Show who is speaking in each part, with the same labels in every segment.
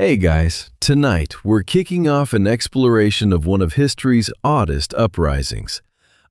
Speaker 1: Hey guys, tonight we're kicking off an exploration of one of history's oddest uprisings.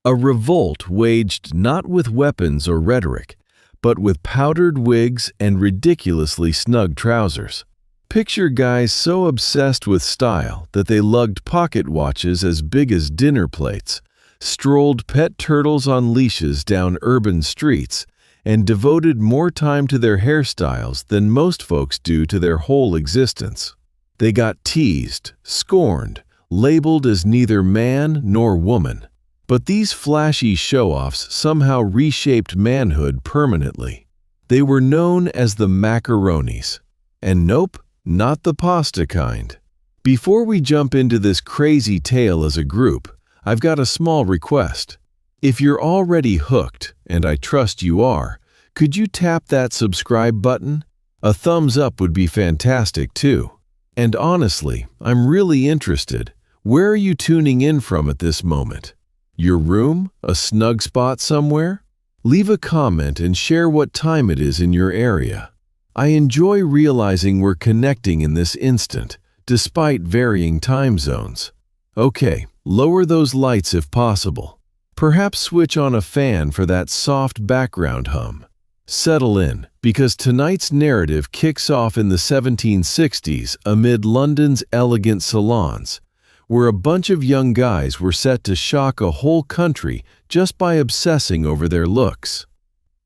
Speaker 1: A revolt waged not with weapons or rhetoric, but with powdered wigs and ridiculously snug trousers. Picture guys so obsessed with style that they lugged pocket watches as big as dinner plates, strolled pet turtles on leashes down urban streets, and devoted more time to their hairstyles than most folks do to their whole existence. They got teased, scorned, labeled as neither man nor woman. But these flashy show-offs somehow reshaped manhood permanently. They were known as the Macaronis. And nope, not the pasta kind. Before we jump into this crazy tale as a group, I've got a small request. If you're already hooked, and I trust you are, could you tap that subscribe button? A thumbs up would be fantastic too. And honestly, I'm really interested. Where are you tuning in from at this moment? Your room? A snug spot somewhere? Leave a comment and share what time it is in your area. I enjoy realizing we're connecting in this instant, despite varying time zones. Okay, lower those lights if possible. Perhaps switch on a fan for that soft background hum. Settle in, because tonight's narrative kicks off in the 1760s amid London's elegant salons, where a bunch of young guys were set to shock a whole country just by obsessing over their looks.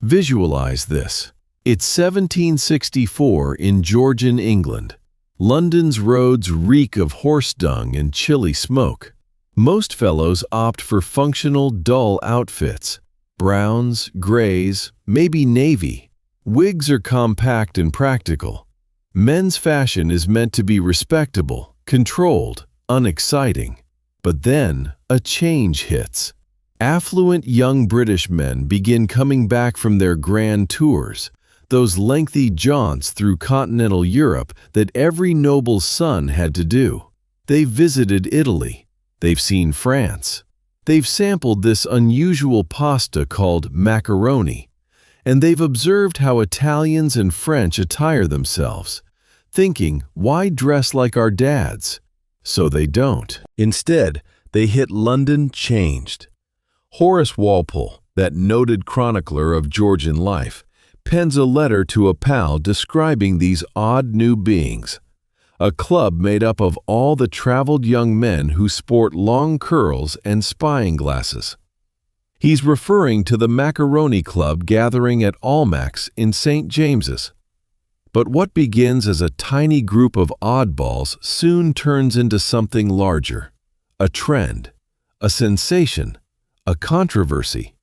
Speaker 1: Visualize this. It's 1764 in Georgian England. London's roads reek of horse dung and chilly smoke. Most fellows opt for functional, dull outfits. Browns, grays, maybe navy. Wigs are compact and practical. Men's fashion is meant to be respectable, controlled, unexciting. But then, a change hits. Affluent young British men begin coming back from their grand tours, those lengthy jaunts through continental Europe that every noble's son had to do. They've visited Italy. They've seen France. They've sampled this unusual pasta called macaroni, and they've observed how Italians and French attire themselves, thinking, why dress like our dads? So they don't. Instead, they hit London changed. Horace Walpole, that noted chronicler of Georgian life, pens a letter to a pal describing these odd new beings. A club made up of all the traveled young men who sport long curls and spying glasses. He's referring to the Macaroni Club gathering at Almack's in St. James's. But what begins as a tiny group of oddballs soon turns into something larger. A trend, a sensation, a controversy.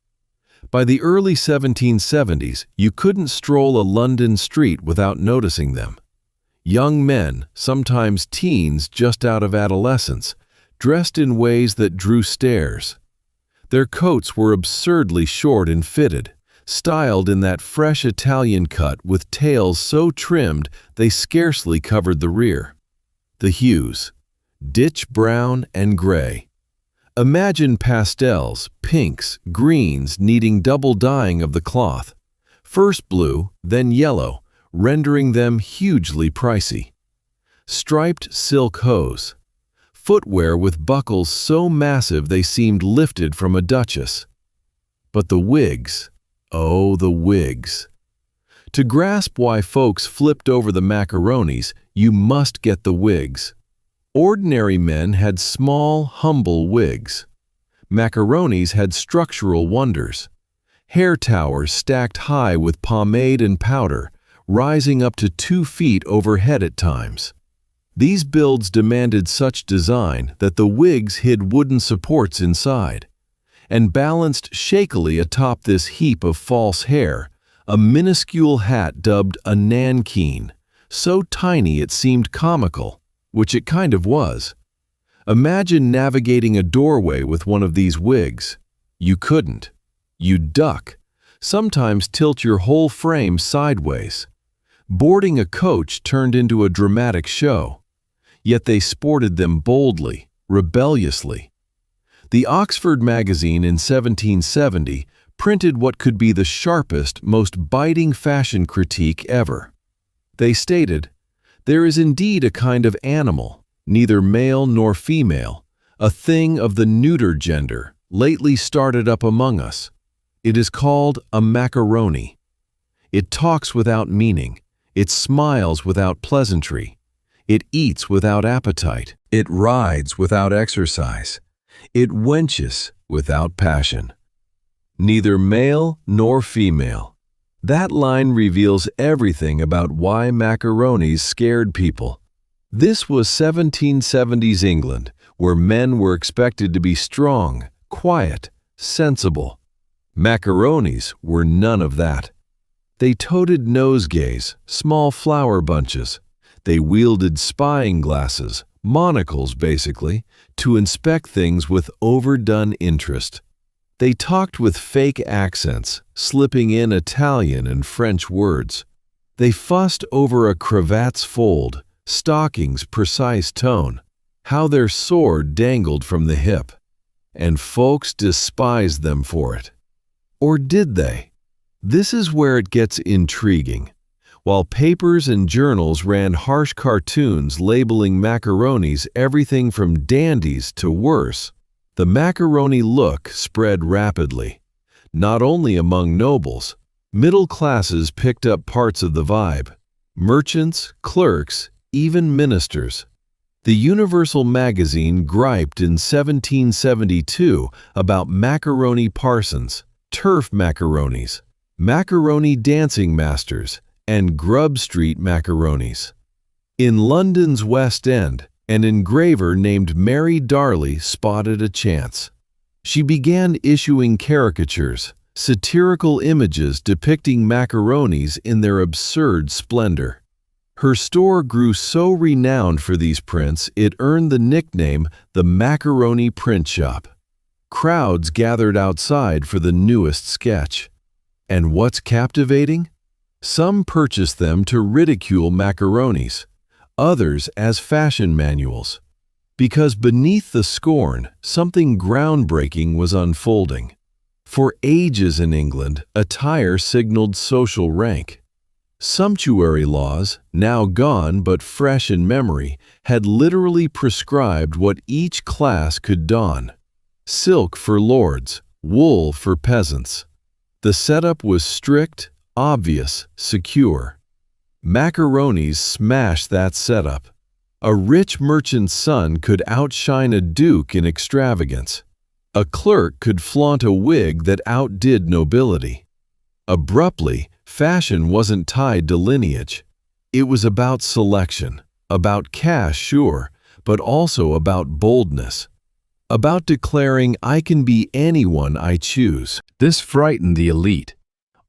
Speaker 1: By the early 1770s, you couldn't stroll a London street without noticing them. Young men, sometimes teens just out of adolescence, dressed in ways that drew stares. Their coats were absurdly short and fitted, styled in that fresh Italian cut with tails so trimmed they scarcely covered the rear. The hues: ditch brown and gray. Imagine pastels, pinks, greens needing double dyeing of the cloth. First blue, then yellow, rendering them hugely pricey. Striped silk hose. Footwear with buckles so massive they seemed lifted from a duchess. But the wigs, oh, the wigs. To grasp why folks flipped over the macaronis, you must get the wigs. Ordinary men had small, humble wigs. Macaronis had structural wonders. Hair towers stacked high with pomade and powder, rising up to 2 feet overhead at times. These builds demanded such design that the wigs hid wooden supports inside. And balanced shakily atop this heap of false hair, a minuscule hat dubbed a nankeen, so tiny it seemed comical, which it kind of was. Imagine navigating a doorway with one of these wigs. You couldn't. You'd duck, sometimes tilt your whole frame sideways. Boarding a coach turned into a dramatic show. Yet they sported them boldly, rebelliously. The Oxford magazine in 1770 printed what could be the sharpest, most biting fashion critique ever. They stated, There is indeed a kind of animal, neither male nor female, a thing of the neuter gender, lately started up among us. It is called a macaroni. It talks without meaning. It smiles without pleasantry. It eats without appetite. It rides without exercise. It wenches without passion. Neither male nor female. That line reveals everything about why macaronis scared people. This was 1770s England, where men were expected to be strong, quiet, sensible. Macaronis were none of that. They toted nosegays, small flower bunches. They wielded spying glasses, monocles basically, to inspect things with overdone interest. They talked with fake accents, slipping in Italian and French words. They fussed over a cravat's fold, stockings' precise tone, how their sword dangled from the hip. And folks despised them for it. Or did they? This is where it gets intriguing. While papers and journals ran harsh cartoons labeling macaronis everything from dandies to worse, the macaroni look spread rapidly. Not only among nobles, middle classes picked up parts of the vibe. Merchants, clerks, even ministers. The Universal magazine griped in 1772 about macaroni parsons, turf macaronis, macaroni dancing masters, and Grub Street macaronis. In London's West End, an engraver named Mary Darley spotted a chance. She began issuing caricatures, satirical images depicting macaronis in their absurd splendor. Her store grew so renowned for these prints it earned the nickname the Macaroni Print Shop. Crowds gathered outside for the newest sketch. And what's captivating? Some purchased them to ridicule macaronis, others as fashion manuals. Because beneath the scorn, something groundbreaking was unfolding. For ages in England, attire signaled social rank. Sumptuary laws, now gone but fresh in memory, had literally prescribed what each class could don. Silk for lords, wool for peasants. The setup was strict, obvious, secure. Macaronis smashed that setup. A rich merchant's son could outshine a duke in extravagance. A clerk could flaunt a wig that outdid nobility. Abruptly, fashion wasn't tied to lineage. It was about selection, about cash, sure, but also about boldness. About declaring, I can be anyone I choose. This frightened the elite.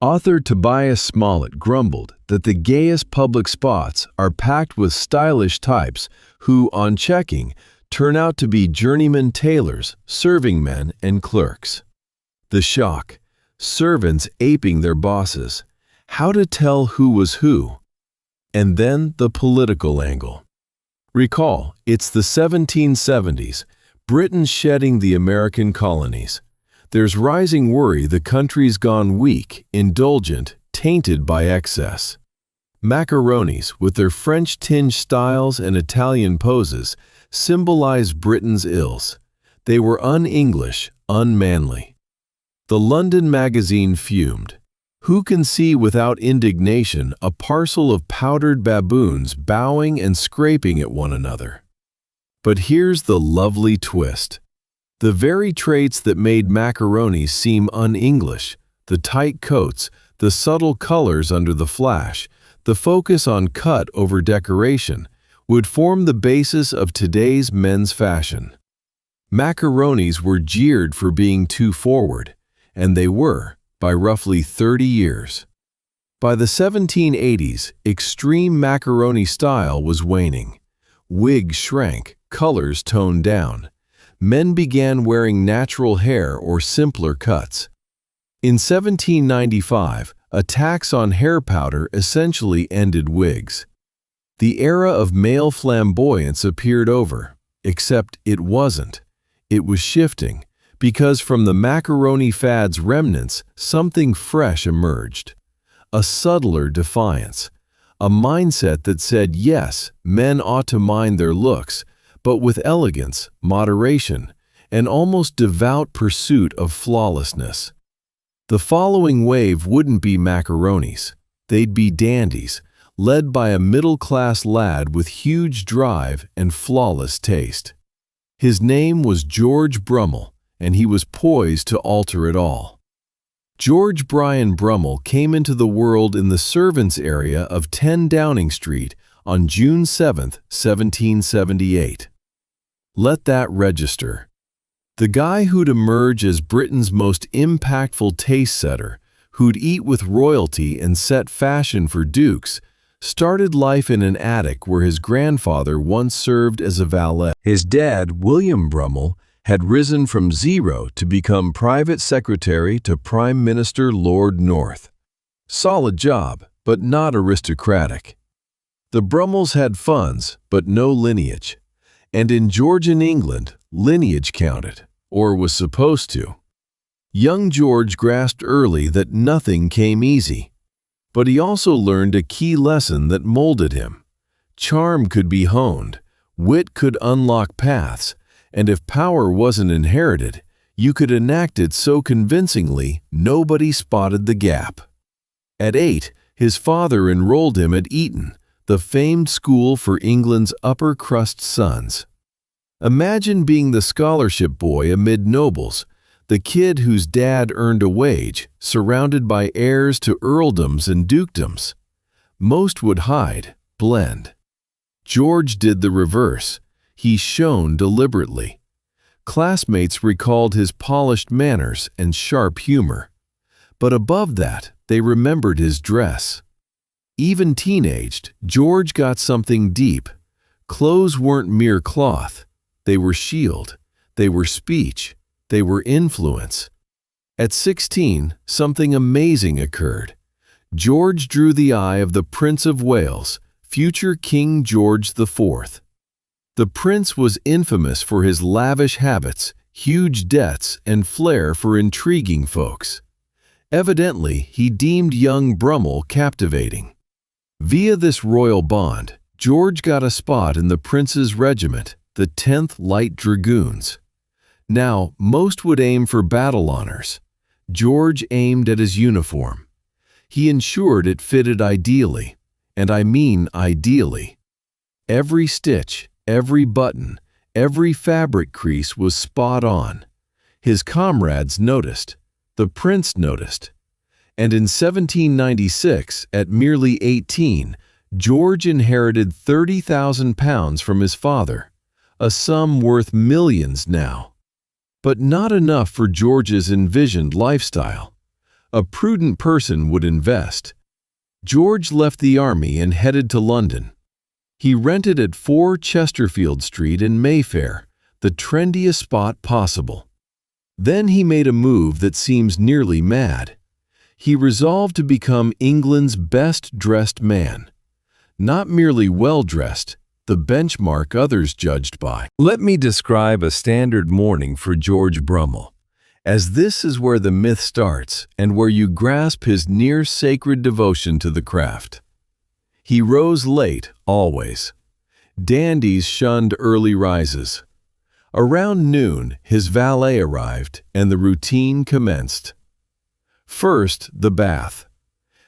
Speaker 1: Author Tobias Smollett grumbled that the gayest public spots are packed with stylish types who, on checking, turn out to be journeyman tailors, serving men, and clerks. The shock. Servants aping their bosses. How to tell who was who. And then the political angle. Recall, it's the 1770s, Britain shedding the American colonies. There's rising worry the country's gone weak, indulgent, tainted by excess. Macaronis, with their French-tinged styles and Italian poses, symbolize Britain's ills. They were un-English, unmanly. The London magazine fumed. Who can see without indignation a parcel of powdered baboons bowing and scraping at one another? But here's the lovely twist. The very traits that made macaronis seem un-English, the tight coats, the subtle colors under the flash, the focus on cut over decoration, would form the basis of today's men's fashion. Macaronis were jeered for being too forward, and they were, by roughly 30 years. By the 1780s, extreme macaroni style was waning. Wigs shrank, colors toned down. Men began wearing natural hair or simpler cuts. In 1795, a tax on hair powder essentially ended wigs. The era of male flamboyance appeared over, except it wasn't. It was shifting, because from the macaroni fad's remnants, something fresh emerged. A subtler defiance, a mindset that said, yes, men ought to mind their looks, but with elegance, moderation, and almost devout pursuit of flawlessness. The following wave wouldn't be macaronis. They'd be dandies, led by a middle-class lad with huge drive and flawless taste. His name was George Brummel, and he was poised to alter it all. George Brian Brummel came into the world in the servants' area of 10 Downing Street on June 7, 1778. Let that register. The guy who'd emerge as Britain's most impactful taste-setter, who'd eat with royalty and set fashion for dukes, started life in an attic where his grandfather once served as a valet. His dad, William Brummel, had risen from zero to become private secretary to Prime Minister Lord North. Solid job, but not aristocratic. The Brummels had funds, but no lineage. And in Georgian England, lineage counted, or was supposed to. Young George grasped early that nothing came easy. But he also learned a key lesson that molded him. Charm could be honed, wit could unlock paths, and if power wasn't inherited, you could enact it so convincingly nobody spotted the gap. At 8, his father enrolled him at Eton, the famed school for England's upper-crust sons. Imagine being the scholarship boy amid nobles, the kid whose dad earned a wage, surrounded by heirs to earldoms and dukedoms. Most would hide, blend. George did the reverse. He shone deliberately. Classmates recalled his polished manners and sharp humor. But above that, they remembered his dress. Even teenaged, George got something deep. Clothes weren't mere cloth. They were shield. They were speech. They were influence. At 16, something amazing occurred. George drew the eye of the Prince of Wales, future King George IV. The prince was infamous for his lavish habits, huge debts, and flair for intriguing folks. Evidently, he deemed young Brummel captivating. Via this royal bond, George got a spot in the prince's regiment, the 10th Light Dragoons. Now, most would aim for battle honors. George aimed at his uniform. He ensured it fitted ideally, and I mean ideally. Every stitch, every button, every fabric crease was spot on. His comrades noticed. The prince noticed. And in 1796, at merely 18, George inherited £30,000 from his father, a sum worth millions now. But not enough for George's envisioned lifestyle. A prudent person would invest. George left the army and headed to London. He rented at 4 Chesterfield Street in Mayfair, the trendiest spot possible. Then he made a move that seems nearly mad. He resolved to become England's best-dressed man. Not merely well-dressed, the benchmark others judged by. Let me describe a standard morning for George Brummel, as this is where the myth starts and where you grasp his near-sacred devotion to the craft. He rose late, always. Dandies shunned early rises. Around noon, his valet arrived, and the routine commenced. First, the bath.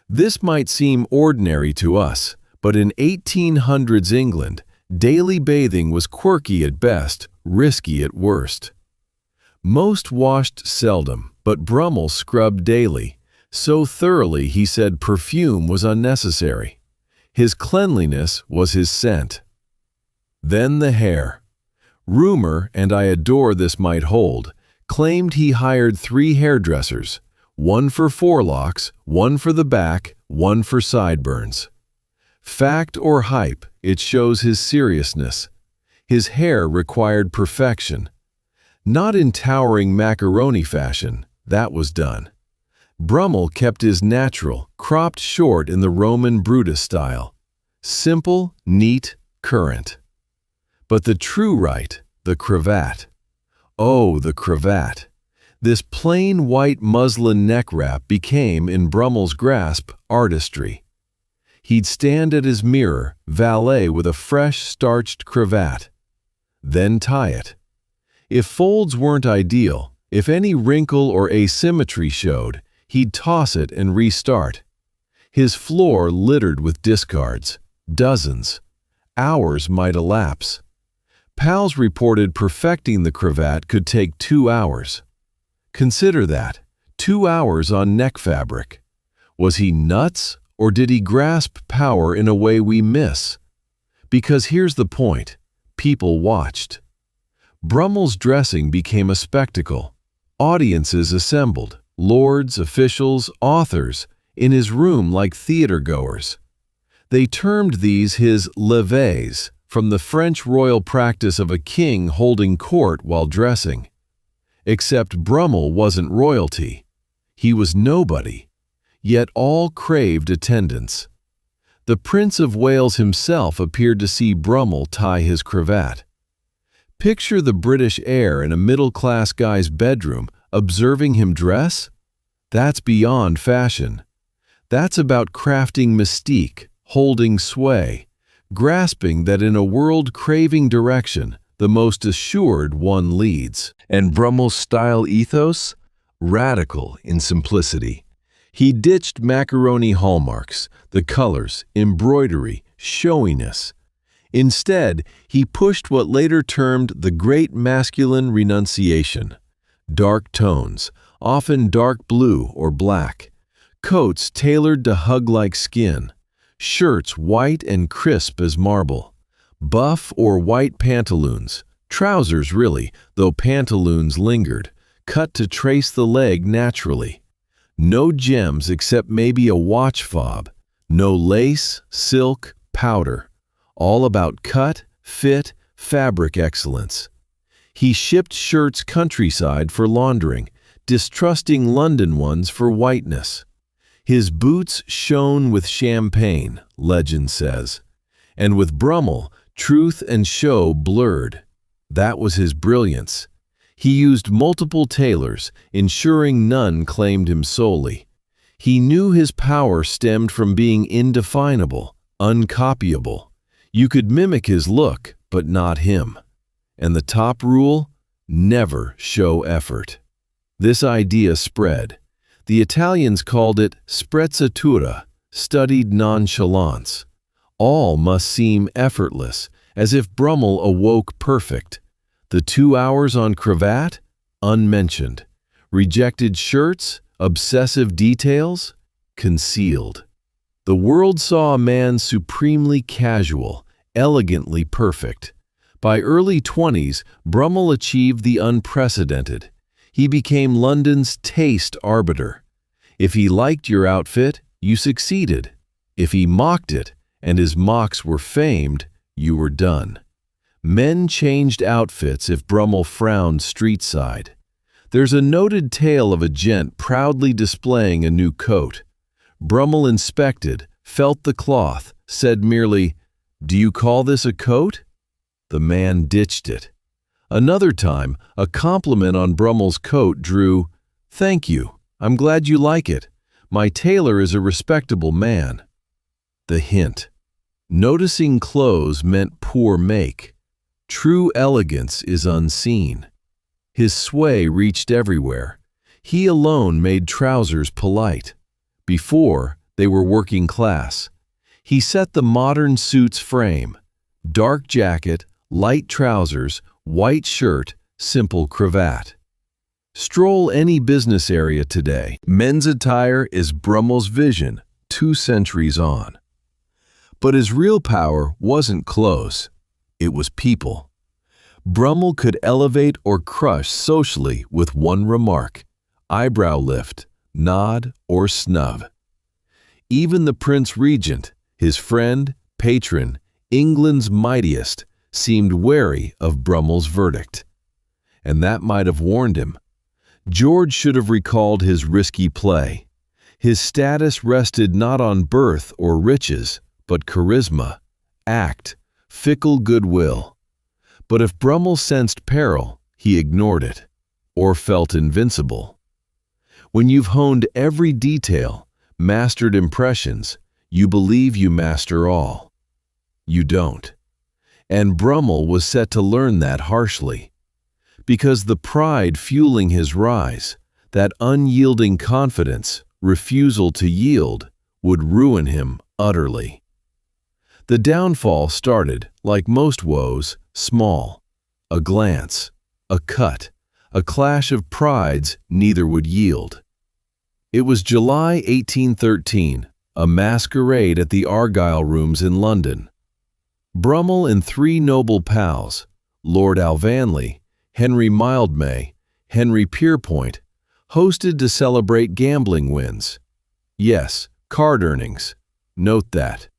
Speaker 1: This might seem ordinary to us, but in 1800s England, daily bathing was quirky at best, risky at worst. Most washed seldom, but Brummel scrubbed daily, so thoroughly he said perfume was unnecessary. His cleanliness was his scent. Then the hair. Rumor, and I adore this might hold, claimed he hired 3 hairdressers, one for forelocks, one for the back, one for sideburns. Fact or hype, it shows his seriousness. His hair required perfection. Not in towering macaroni fashion, that was done. Brummel kept his natural, cropped short in the Roman Brutus style. Simple, neat, current. But the true right, the cravat. Oh, the cravat. This plain white muslin neck wrap became, in Brummel's grasp, artistry. He'd stand at his mirror, valet with a fresh, starched cravat. Then tie it. If folds weren't ideal, if any wrinkle or asymmetry showed, he'd toss it and restart. His floor littered with discards. Dozens. Hours might elapse. Pals reported perfecting the cravat could take 2 hours. Consider that. 2 hours on neck fabric. Was he nuts, or did he grasp power in a way we miss? Because here's the point. People watched. Brummel's dressing became a spectacle. Audiences assembled, lords, officials, authors, in his room like theater-goers. They termed these his levées, from the French royal practice of a king holding court while dressing. Except Brummel wasn't royalty. He was nobody. Yet all craved attendance. The Prince of Wales himself appeared to see Brummel tie his cravat. Picture the British heir in a middle-class guy's bedroom observing him dress? That's beyond fashion. That's about crafting mystique, holding sway, grasping that in a world craving direction, the most assured one leads. And Brummel's style ethos? Radical in simplicity. He ditched macaroni hallmarks, the colors, embroidery, showiness. Instead, he pushed what later termed the great masculine renunciation. Dark tones, often dark blue or black. Coats tailored to hug like skin. Shirts white and crisp as marble. Buff or white pantaloons. Trousers really, though pantaloons lingered. Cut to trace the leg naturally. No gems except maybe a watch fob. No lace, silk, powder. All about cut, fit, fabric excellence. He shipped shirts countryside for laundering, distrusting London ones for whiteness. His boots shone with champagne, legend says. And with Brummel, truth and show blurred. That was his brilliance. He used multiple tailors, ensuring none claimed him solely. He knew his power stemmed from being indefinable, uncopyable. You could mimic his look, but not him. And the top rule? Never show effort. This idea spread. The Italians called it sprezzatura, studied nonchalance. All must seem effortless, as if Brummel awoke perfect. The 2 hours on cravat? Unmentioned. Rejected shirts? Obsessive details? Concealed. The world saw a man supremely casual, elegantly perfect. By early 20s, Brummel achieved the unprecedented. He became London's taste arbiter. If he liked your outfit, you succeeded. If he mocked it, and his mocks were famed, you were done. Men changed outfits if Brummel frowned street-side. There's a noted tale of a gent proudly displaying a new coat. Brummel inspected, felt the cloth, said merely, "Do you call this a coat?" The man ditched it. Another time, a compliment on Brummel's coat drew, "Thank you, I'm glad you like it. My tailor is a respectable man." The hint. Noticing clothes meant poor make. True elegance is unseen. His sway reached everywhere. He alone made trousers polite. Before, they were working class. He set the modern suit's frame. Dark jacket, light trousers, white shirt, simple cravat. Stroll any business area today. Men's attire is Brummel's vision, 2 centuries on. But his real power wasn't clothes. It was people. Brummel could elevate or crush socially with one remark, eyebrow lift, nod, or snub. Even the Prince Regent, his friend, patron, England's mightiest, seemed wary of Brummel's verdict. And that might have warned him. George should have recalled his risky play. His status rested not on birth or riches, but charisma, act, fickle goodwill. But if Brummel sensed peril, he ignored it, or felt invincible. When you've honed every detail, mastered impressions, You believe you master all. You don't. And Brummel was set to learn that harshly. Because the pride fueling his rise, that unyielding confidence, refusal to yield, would ruin him utterly. The downfall started, like most woes, small. A glance, a cut, a clash of prides neither would yield. It was July 1813, a masquerade at the Argyle Rooms in London. Brummel and three noble pals, Lord Alvanley, Henry Mildmay, Henry Pierpoint, hosted to celebrate gambling wins. Yes, card earnings. Note that.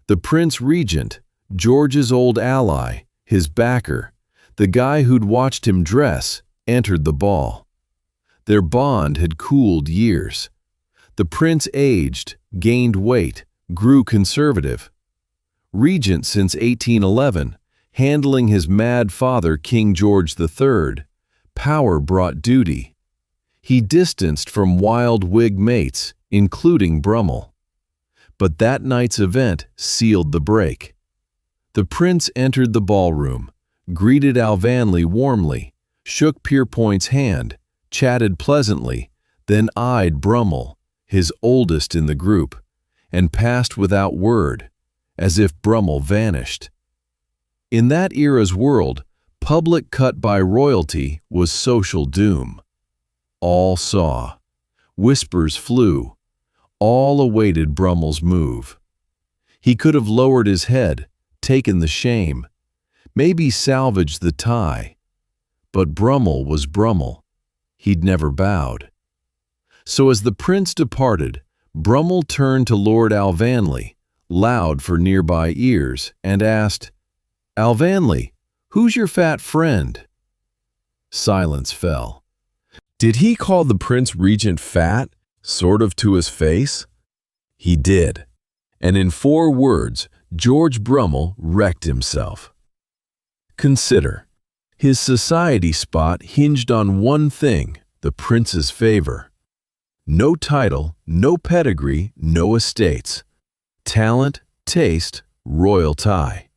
Speaker 1: The Prince Regent, George's old ally, his backer, the guy who'd watched him dress, entered the ball. Their bond had cooled years. The prince aged, gained weight, grew conservative. Regent since 1811, handling his mad father King George III, power brought duty. He distanced from wild Whig mates, including Brummel. But that night's event sealed the break. The prince entered the ballroom, greeted Alvanley warmly, shook Pierpoint's hand, chatted pleasantly, then eyed Brummel, his oldest in the group, and passed without word, as if Brummel vanished. In that era's world, public cut by royalty was social doom. All saw. Whispers flew. All awaited Brummel's move. He could have lowered his head, taken the shame, maybe salvaged the tie. But Brummel was Brummel. He'd never bowed. So as the prince departed, Brummel turned to Lord Alvanley, loud for nearby ears, and asked, "Alvanley, who's your fat friend?" Silence fell. Did he call the Prince Regent fat, sort of to his face? He did. And in 4 words, George Brummel wrecked himself. Consider, his society spot hinged on one thing, the prince's favor. No title, no pedigree, no estates. Talent, taste, royal tie.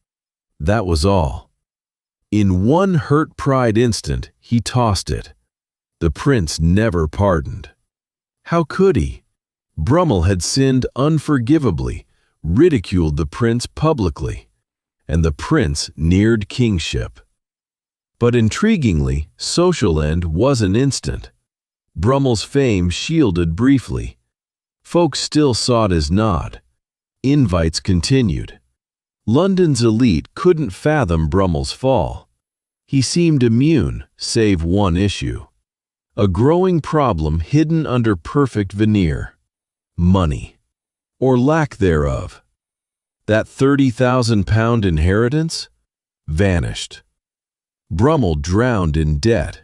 Speaker 1: That was all. In one hurt pride instant, he tossed it. The prince never pardoned. How could he? Brummel had sinned unforgivably, ridiculed the prince publicly, and the prince neared kingship. But intriguingly, social end wasn't instant. Brummel's fame shielded briefly. Folks still sought his nod. Invites continued. London's elite couldn't fathom Brummel's fall. He seemed immune, save one issue. A growing problem hidden under perfect veneer. Money. Or lack thereof. That £30,000 inheritance? Vanished. Brummel drowned in debt.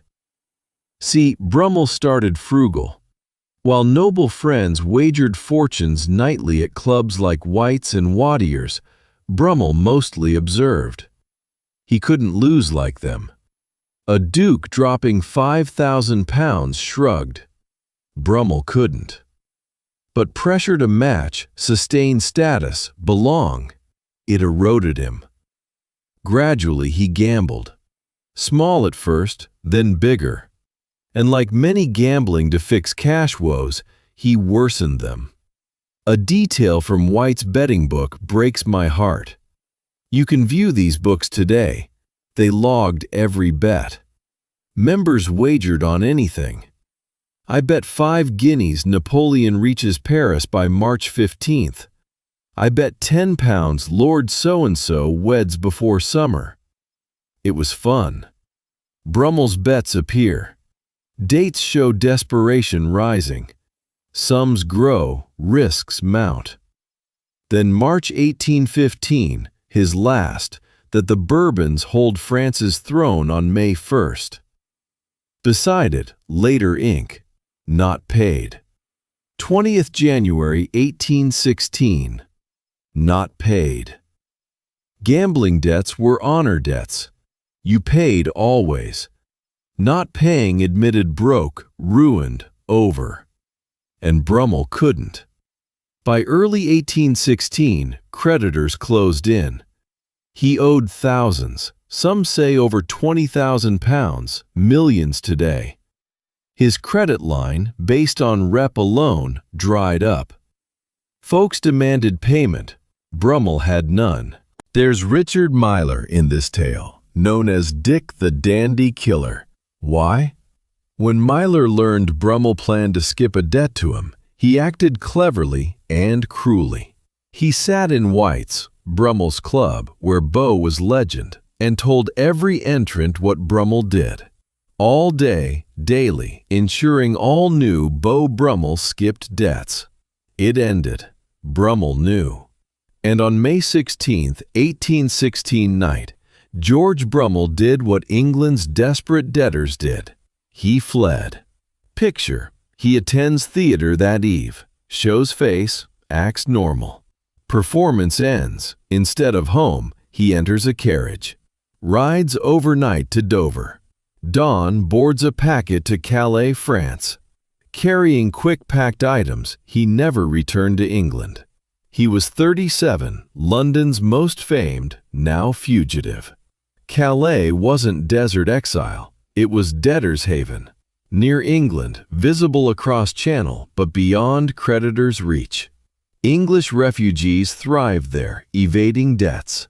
Speaker 1: See, Brummel started frugal. While noble friends wagered fortunes nightly at clubs like White's and Wattier's, Brummel mostly observed. He couldn't lose like them. A duke dropping £5,000 shrugged. Brummel couldn't. But pressure to match, sustain status, belong, it eroded him. Gradually he gambled. Small at first, then bigger. And like many gambling to fix cash woes, he worsened them. A detail from White's betting book breaks my heart. You can view these books today. They logged every bet. Members wagered on anything. I bet 5 guineas Napoleon reaches Paris by March 15th. I bet £10 Lord So-and-so weds before summer. It was fun. Brummel's bets appear. Dates show desperation rising. Sums grow, risks mount. Then March 1815, his last, that the Bourbons hold France's throne on May 1st. Beside it, later ink, not paid. 20th January 1816, not paid. Gambling debts were honor debts. You paid always. Not paying admitted broke, ruined, over. And Brummel couldn't. By early 1816, creditors closed in. He owed thousands, some say over £20,000, millions today. His credit line, based on rep alone, dried up. Folks demanded payment. Brummel had none. There's Richard Myler in this tale, known as Dick the Dandy Killer. Why? When Myler learned Brummel planned to skip a debt to him, he acted cleverly and cruelly. He sat in White's, Brummel's club, where Beau was legend, and told every entrant what Brummel did. All day, daily, ensuring all knew Beau Brummel skipped debts. It ended. Brummel knew. And on May 16, 1816 night, George Brummel did what England's desperate debtors did. He fled. Picture, he attends theater that eve, shows face, acts normal. Performance ends. Instead of home, he enters a carriage. Rides overnight to Dover. Dawn boards a packet to Calais, France. Carrying quick-packed items, he never returned to England. He was 37, London's most famed, now fugitive. Calais wasn't desert exile, it was debtor's haven. Near England, visible across Channel, but beyond creditors' reach. English refugees thrived there, evading debts.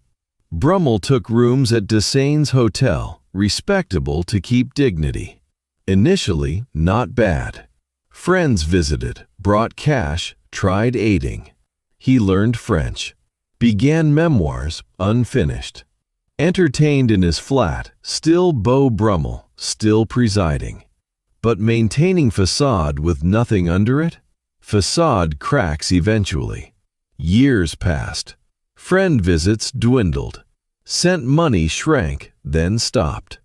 Speaker 1: Brummel took rooms at Desains Hotel, respectable to keep dignity. Initially, not bad. Friends visited, brought cash, tried aiding. He learned French. Began memoirs, unfinished. Entertained in his flat, still Beau Brummel, still presiding. But maintaining facade with nothing under it? Facade cracks eventually. Years passed. Friend visits dwindled. Sent money shrank, then stopped.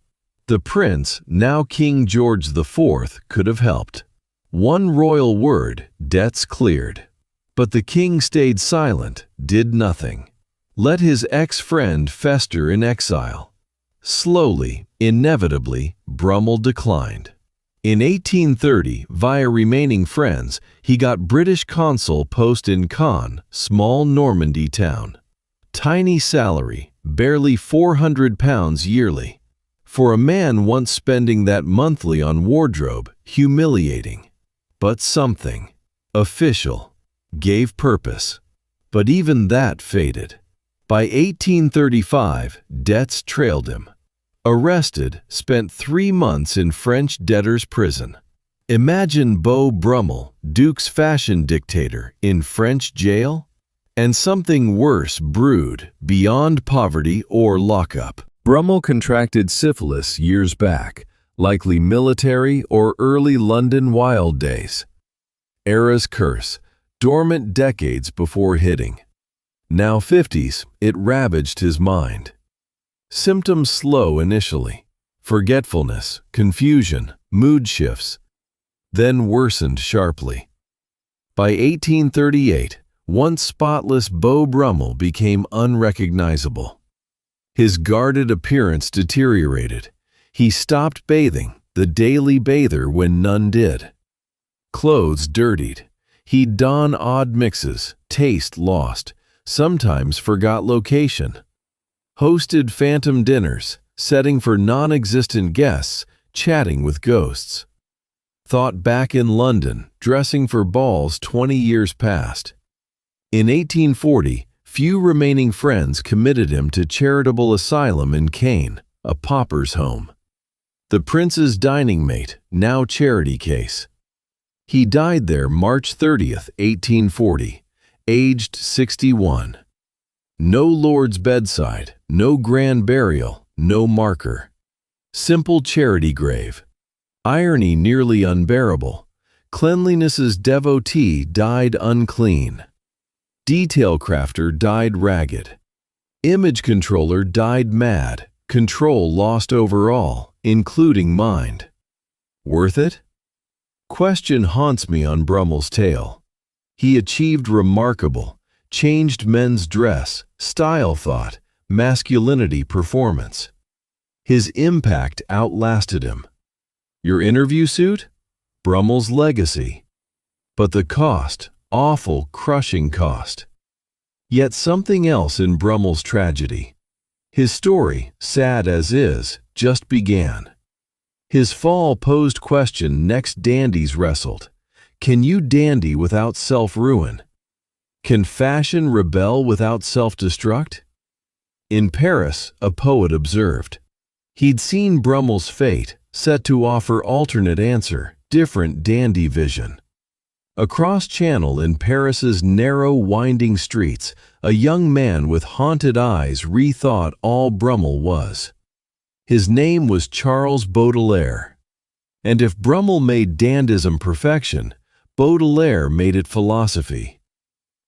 Speaker 1: The prince, now King George IV, could have helped. One royal word, debts cleared. But the king stayed silent, did nothing. Let his ex-friend fester in exile. Slowly, inevitably, Brummel declined. In 1830, via remaining friends, he got British consul post in Caen, small Normandy town. Tiny salary, barely £400 yearly. For a man once spending that monthly on wardrobe, humiliating. But something. Official. Gave purpose. But even that faded. By 1835, debts trailed him. Arrested, spent 3 months in French debtor's prison. Imagine Beau Brummel, Duke's fashion dictator, in French jail? And something worse brewed, beyond poverty or lockup. Brummel contracted syphilis years back, likely military or early London wild days. Era's curse, dormant decades before hitting. Now 50s, it ravaged his mind. Symptoms slow initially. Forgetfulness, confusion, mood shifts. Then worsened sharply. By 1838, once spotless Beau Brummel became unrecognizable. His guarded appearance deteriorated. He stopped bathing, the daily bather when none did. Clothes dirtied. He'd don odd mixes, taste lost, sometimes forgot location. Hosted phantom dinners, setting for non-existent guests, chatting with ghosts. Thought back in London, dressing for balls 20 years past. In 1840, few remaining friends committed him to charitable asylum in Caen, a pauper's home. The prince's dining mate, now charity case. He died there March 30th, 1840, aged 61. No lord's bedside, no grand burial, no marker. Simple charity grave. Irony nearly unbearable. Cleanliness's devotee died unclean. Detail crafter died ragged. Image controller died mad, control lost overall, including mind. Worth it? Question haunts me on Brummel's tale. He achieved remarkable, changed men's dress, style thought, masculinity performance. His impact outlasted him. Your interview suit? Brummel's legacy. But the cost, awful, crushing cost. Yet something else in Brummel's tragedy. His story, sad as is, just began. His fall posed question next dandies wrestled. Can you dandy without self-ruin? Can fashion rebel without self-destruct? In Paris, a poet observed. He'd seen Brummel's fate, set to offer alternate answer, different dandy vision. Across Channel in Paris's narrow, winding streets, a young man with haunted eyes rethought all Brummel was. His name was Charles Baudelaire. And if Brummel made dandism perfection, Baudelaire made it philosophy.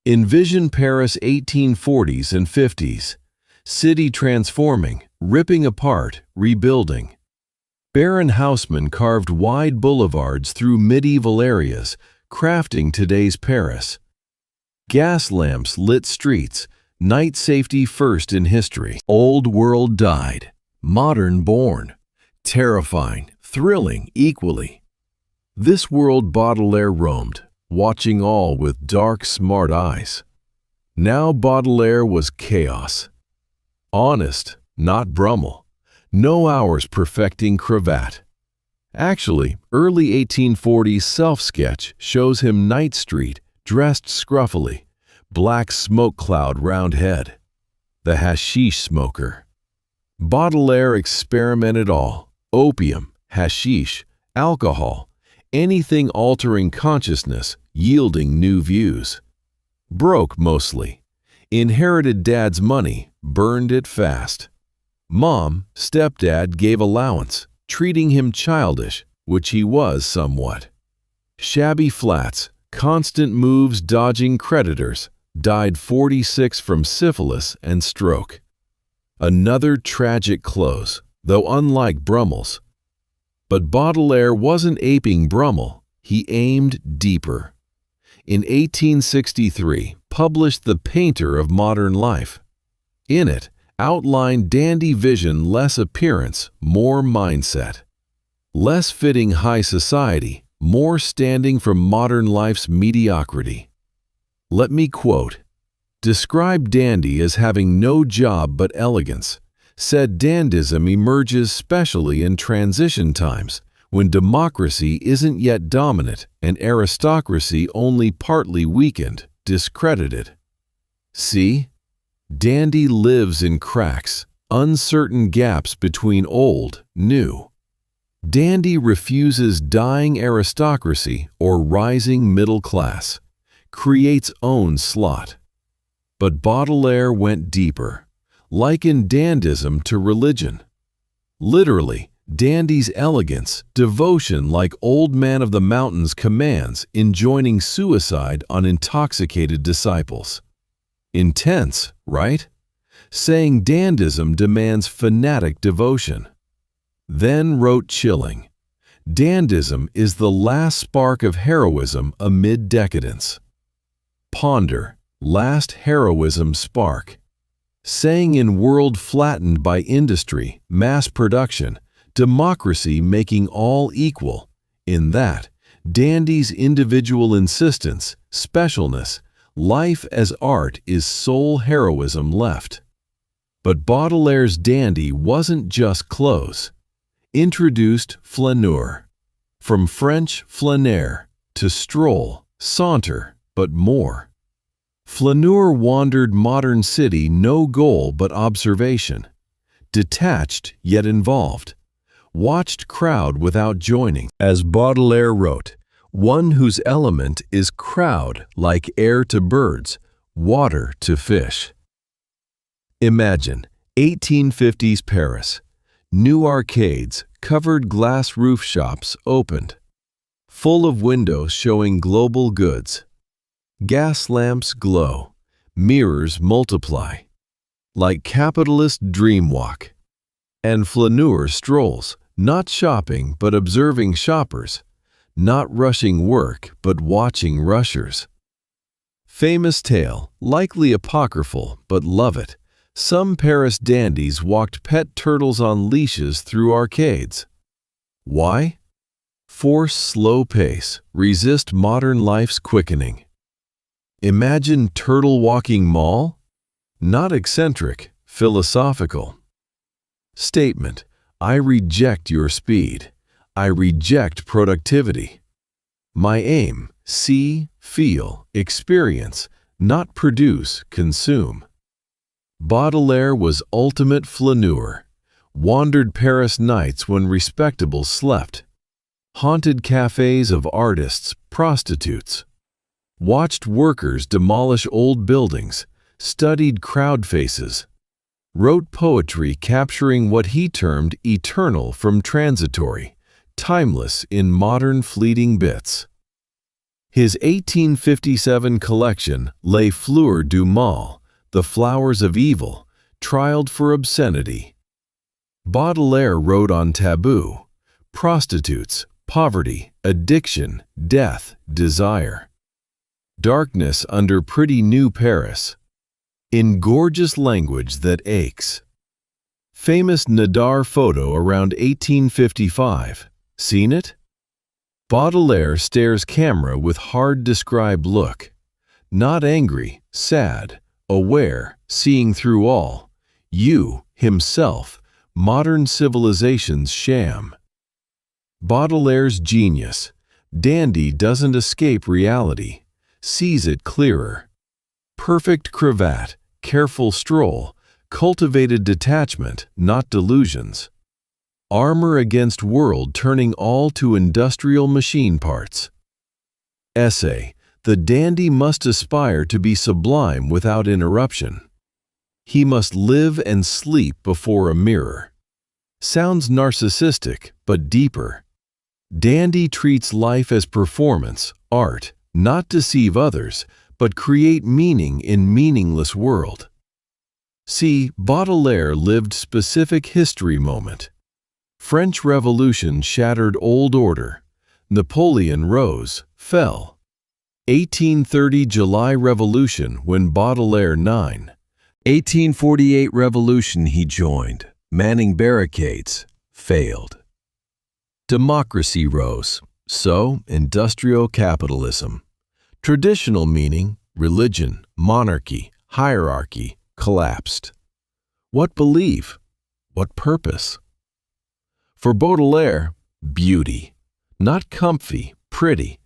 Speaker 1: Envision Paris 1840s and 50s. City transforming, ripping apart, rebuilding. Baron Haussmann carved wide boulevards through medieval areas, crafting today's Paris. Gas lamps lit streets, night safety first in history. Old world died, modern born. Terrifying, thrilling equally. This world Baudelaire roamed, watching all with dark, smart eyes. Now Baudelaire was chaos. Honest, not Brummel. No hours perfecting cravat. Actually, early 1840s self-sketch shows him Night Street, dressed scruffily, black smoke cloud round head. The hashish smoker. Baudelaire experimented all, opium, hashish, alcohol, anything altering consciousness, yielding new views. Broke mostly. Inherited dad's money, burned it fast. Mom, stepdad gave allowance, treating him childish, which he was somewhat. Shabby flats, constant moves dodging creditors, died 46 from syphilis and stroke. Another tragic close, though unlike Brummel's. But Baudelaire wasn't aping Brummel, he aimed deeper. In 1863, published The Painter of Modern Life. In it, outlined dandy vision, less appearance, more mindset. Less fitting high society, more standing from modern life's mediocrity. Let me quote, "Describe dandy as having no job but elegance. Said dandism emerges specially in transition times, when democracy isn't yet dominant and aristocracy only partly weakened, discredited. See? Dandy lives in cracks, uncertain gaps between old, new. Dandy refuses dying aristocracy or rising middle class, creates own slot. But Baudelaire went deeper, likened dandism to religion. Literally, dandy's elegance, devotion like Old Man of the Mountains commands enjoining suicide on intoxicated disciples. Intense, right? Saying dandism demands fanatic devotion. Then wrote chilling, "Dandism is the last spark of heroism amid decadence." Ponder, last heroism spark. Saying in world flattened by industry, mass production, democracy making all equal, in that, dandy's individual insistence, specialness, life as art is sole heroism left. But Baudelaire's dandy wasn't just clothes. Introduced flaneur. From French flaner, to stroll, saunter, but more. Flaneur wandered modern city no goal but observation. Detached yet involved. Watched crowd without joining. As Baudelaire wrote, one whose element is crowd like air to birds, water to fish. Imagine 1850s Paris. New arcades, covered glass roof shops opened. Full of windows showing global goods. Gas lamps glow, mirrors multiply. Like capitalist dream walk. And flaneur strolls, not shopping but observing shoppers. Not rushing work, but watching rushers. Famous tale, likely apocryphal, but love it. Some Paris dandies walked pet turtles on leashes through arcades. Why? Force slow pace, resist modern life's quickening. Imagine turtle-walking mall? Not eccentric, philosophical. Statement: I reject your speed. I reject productivity. My aim: see, feel, experience, not produce, consume. Baudelaire was ultimate flaneur, wandered Paris nights when respectable slept, haunted cafes of artists, prostitutes, watched workers demolish old buildings, studied crowd faces, wrote poetry capturing what he termed eternal from transitory, timeless in modern fleeting bits. His 1857 collection, Les Fleurs du Mal, The Flowers of Evil, trialed for obscenity. Baudelaire wrote on taboo, prostitutes, poverty, addiction, death, desire. Darkness under pretty new Paris. In gorgeous language that aches. Famous Nadar photo around 1855. Seen it? Baudelaire stares camera with hard-described look. Not angry, sad, aware, seeing through all. You, himself, modern civilization's sham. Baudelaire's genius. Dandy doesn't escape reality, sees it clearer. Perfect cravat, careful stroll, cultivated detachment, not delusions. Armor against world turning all to industrial machine parts. Essay: the dandy must aspire to be sublime without interruption. He must live and sleep before a mirror. Sounds narcissistic, but deeper. Dandy treats life as performance, art, not deceive others, but create meaning in meaningless world. See, Baudelaire lived specific history moment. French Revolution shattered old order. Napoleon rose, fell. 1830 July Revolution when Baudelaire 9. 1848 Revolution he joined, manning barricades, failed. Democracy rose, so industrial capitalism. Traditional meaning, religion, monarchy, hierarchy, collapsed. What belief? What purpose? For Baudelaire, beauty. Not comfy, pretty.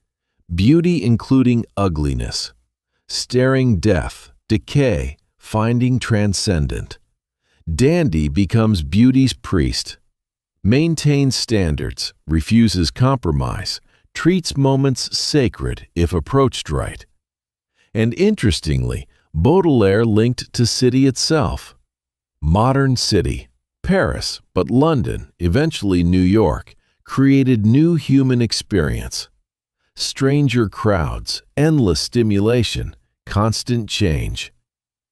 Speaker 1: Beauty including ugliness. Staring death, decay, finding transcendent. Dandy becomes beauty's priest. Maintains standards, refuses compromise, treats moments sacred if approached right. And interestingly, Baudelaire linked to city itself. Modern city, Paris, but London, eventually New York, created new human experience. Stranger crowds, endless stimulation, constant change.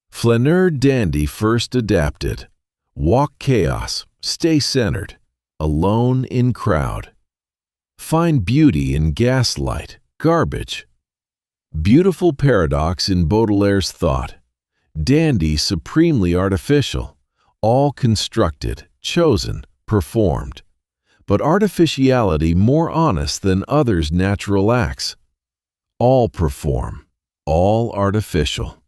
Speaker 1: Flaneur dandy first adapted. Walk chaos, stay centered, alone in crowd. Find beauty in gaslight, garbage. Beautiful paradox in Baudelaire's thought. Dandy supremely artificial, all constructed, chosen, performed. But artificiality more honest than others' natural acts. All perform, all artificial.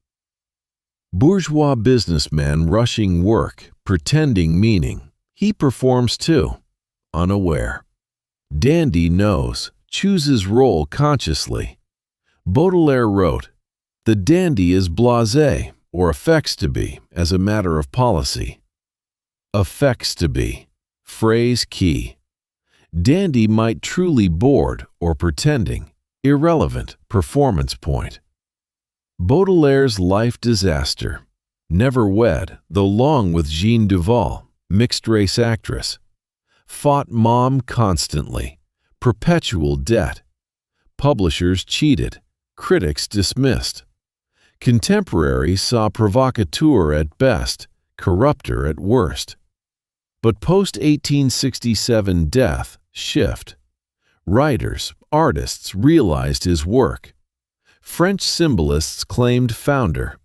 Speaker 1: Bourgeois businessman rushing work, pretending meaning. He performs too, unaware. Dandy knows, chooses role consciously. Baudelaire wrote, "The dandy is blasé, or affects to be, as a matter of policy." Affects to be, phrase key. Dandy might truly bored or pretending, irrelevant, performance point. Baudelaire's life disaster. Never wed, though long with Jeanne Duval, mixed-race actress. Fought mom constantly. Perpetual debt. Publishers cheated. Critics dismissed. Contemporaries saw provocateur at best, corrupter at worst. But post-1867 death, shift. Writers, artists realized his work. French symbolists claimed founder.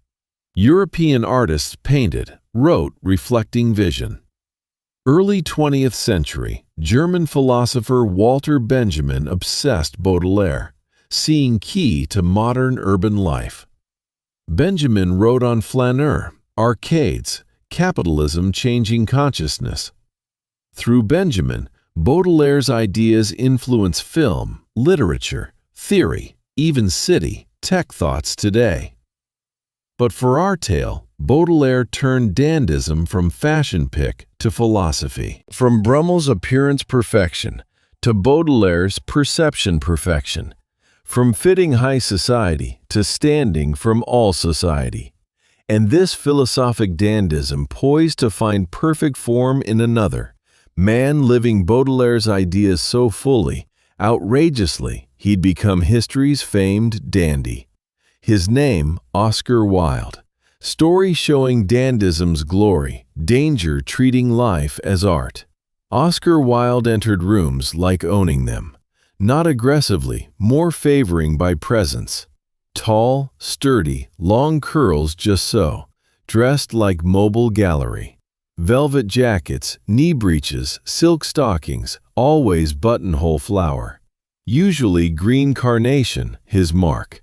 Speaker 1: European artists painted, wrote reflecting vision. Early 20th century, German philosopher Walter Benjamin obsessed Baudelaire, seeing key to modern urban life. Benjamin wrote on flaneur, arcades, capitalism changing consciousness. Through Benjamin, Baudelaire's ideas influence film, literature, theory, even city, tech thoughts today. But for our tale, Baudelaire turned dandism from fashion pick to philosophy. From Brummel's appearance perfection to Baudelaire's perception perfection. From fitting high society to standing from all society. And this philosophic dandism poised to find perfect form in another, man living Baudelaire's ideas so fully, outrageously, he'd become history's famed dandy. His name, Oscar Wilde. Story showing dandism's glory, danger treating life as art. Oscar Wilde entered rooms like owning them. Not aggressively, more favoring by presence. Tall, sturdy, long curls just so, dressed like mobile gallery. Velvet jackets, knee breeches, silk stockings, always buttonhole flower. Usually green carnation, his mark.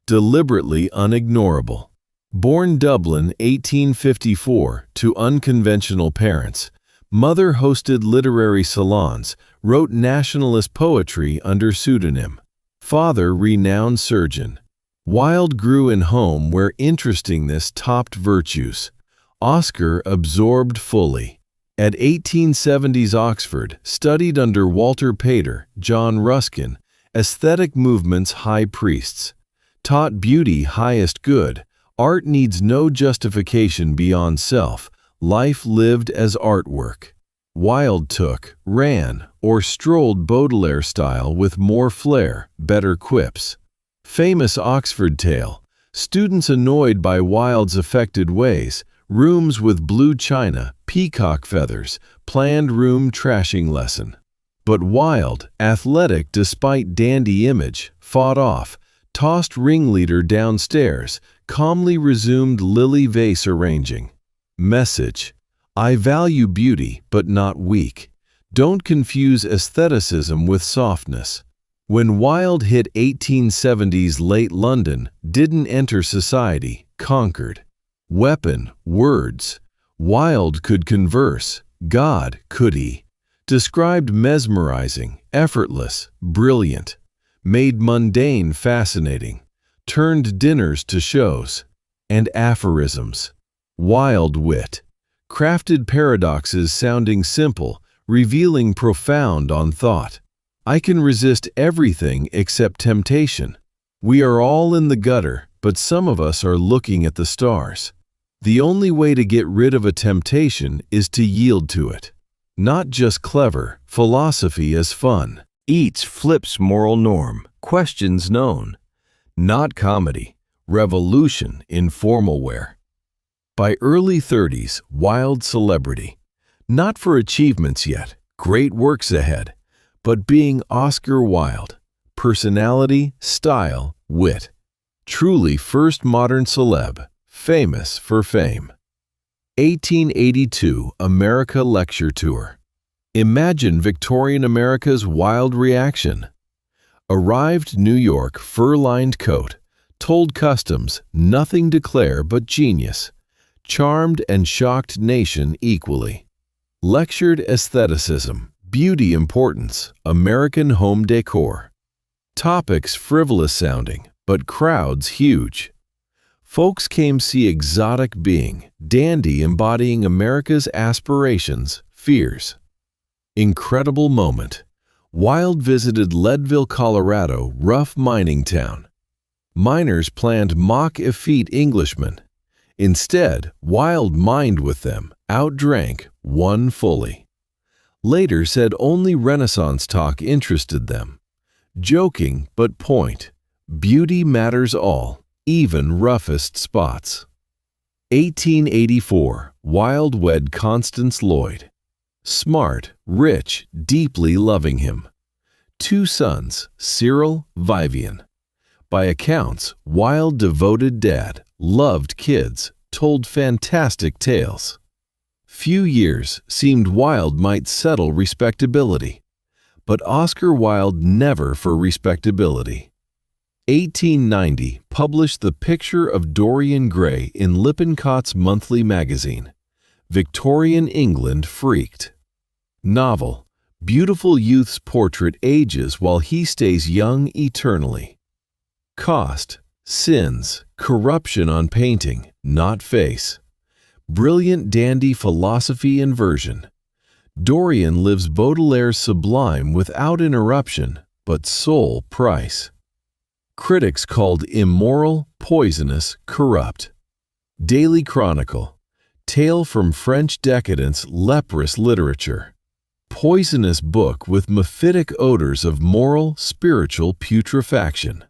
Speaker 1: Deliberately unignorable. Born Dublin 1854 to unconventional parents, mother hosted literary salons, wrote nationalist poetry under pseudonym. Father renowned surgeon. Wilde grew in home where interestingness topped virtues. Oscar absorbed fully. At 1870s Oxford, studied under Walter Pater, John Ruskin, aesthetic movement's high priests. Taught beauty highest good, art needs no justification beyond self, life lived as artwork. Wilde took, ran, or strolled Baudelaire style with more flair, better quips. Famous Oxford tale, students annoyed by Wilde's affected ways, rooms with blue china, peacock feathers, planned room trashing lesson. But Wilde, athletic despite dandy image, fought off, tossed ringleader downstairs, calmly resumed lily vase arranging. Message: I value beauty, but not weak. Don't confuse aestheticism with softness. When Wilde hit 1870s late London, didn't enter society, conquered. Weapon, words. Wilde could converse. God, could he? Described mesmerizing, effortless, brilliant. Made mundane fascinating. Turned dinners to shows. And aphorisms. Wild wit. Crafted paradoxes sounding simple, revealing profound on thought. I can resist everything except temptation. We are all in the gutter, but some of us are looking at the stars. The only way to get rid of a temptation is to yield to it. Not just clever, philosophy is fun. Eats flips moral norm, questions known. Not comedy, revolution in formal wear. By early 30s, Wilde celebrity. Not for achievements yet, great works ahead, but being Oscar Wilde. Personality, style, wit. Truly first modern celeb, famous for fame. 1882 America Lecture Tour. Imagine Victorian America's wild reaction. Arrived New York fur-lined coat, told customs nothing declare but genius. Charmed and shocked nation equally. Lectured aestheticism, beauty importance, American home decor. Topics frivolous sounding, but crowds huge. Folks came see exotic being, dandy embodying America's aspirations, fears. Incredible moment. Wilde visited Leadville, Colorado, rough mining town. Miners planned mock effete Englishmen. Instead, Wilde mined with them, outdrank, won fully. Later said only Renaissance talk interested them. Joking but point. Beauty matters all, even roughest spots. 1884, Wilde wed Constance Lloyd. Smart, rich, deeply loving him. 2 sons, Cyril, Vivian. By accounts, Wilde devoted dad, loved kids, told fantastic tales. Few years seemed Wilde might settle respectability. But Oscar Wilde never for respectability. 1890 published The Picture of Dorian Gray in Lippincott's Monthly Magazine. Victorian England freaked. Novel. Beautiful youth's portrait ages while he stays young eternally. Cost. Sins. Corruption on painting, not face. Brilliant dandy philosophy and version. Dorian lives Baudelaire's sublime without interruption, but sole price. Critics called immoral, poisonous, corrupt. Daily Chronicle. Tale from French decadence, leprous literature. Poisonous book with mephitic odors of moral, spiritual putrefaction.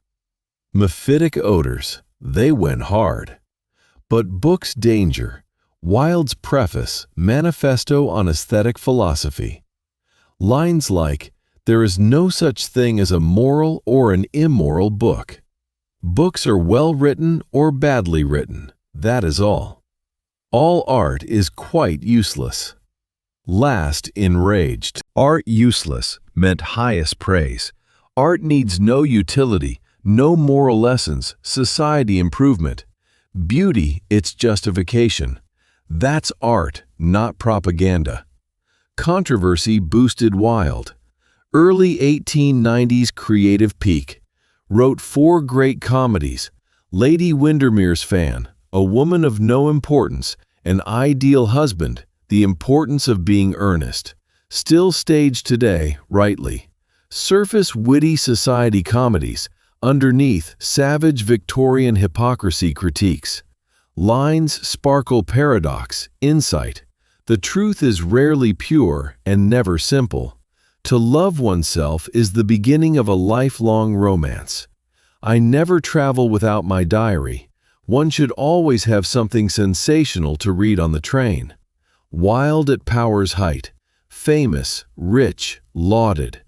Speaker 1: Mephitic odors, they went hard. But book's danger. Wilde's preface, Manifesto on Aesthetic Philosophy. Lines like, "There is no such thing as a moral or an immoral book. Books are well written or badly written, that is all. All art is quite useless." Last enraged. Art useless meant highest praise. Art needs no utility, no moral lessons, society improvement. Beauty, its justification. That's art, not propaganda. Controversy boosted Wilde. Early 1890s creative peak. Wrote 4 great comedies. Lady Windermere's Fan, A Woman of No Importance, An Ideal Husband, The Importance of Being Earnest. Still staged today, rightly. Surface witty society comedies. Underneath, savage Victorian hypocrisy critiques. Lines sparkle paradox, insight. The truth is rarely pure and never simple. To love oneself is the beginning of a lifelong romance. I never travel without my diary. One should always have something sensational to read on the train. Wilde at power's height. Famous, rich, lauded.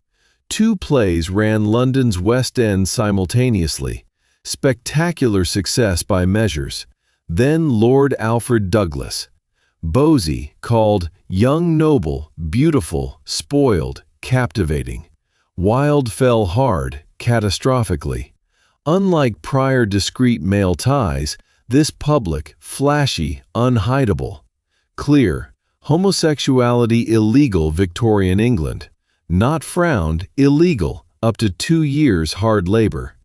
Speaker 1: 2 plays ran London's West End simultaneously. Spectacular success by measures. Then Lord Alfred Douglas. Bosie, called young, noble, beautiful, spoiled, captivating. Wilde fell hard, catastrophically. Unlike prior discreet male ties, this public, flashy, unhideable. Clear. Homosexuality illegal Victorian England. Not frowned, illegal, up to 2 years hard labor.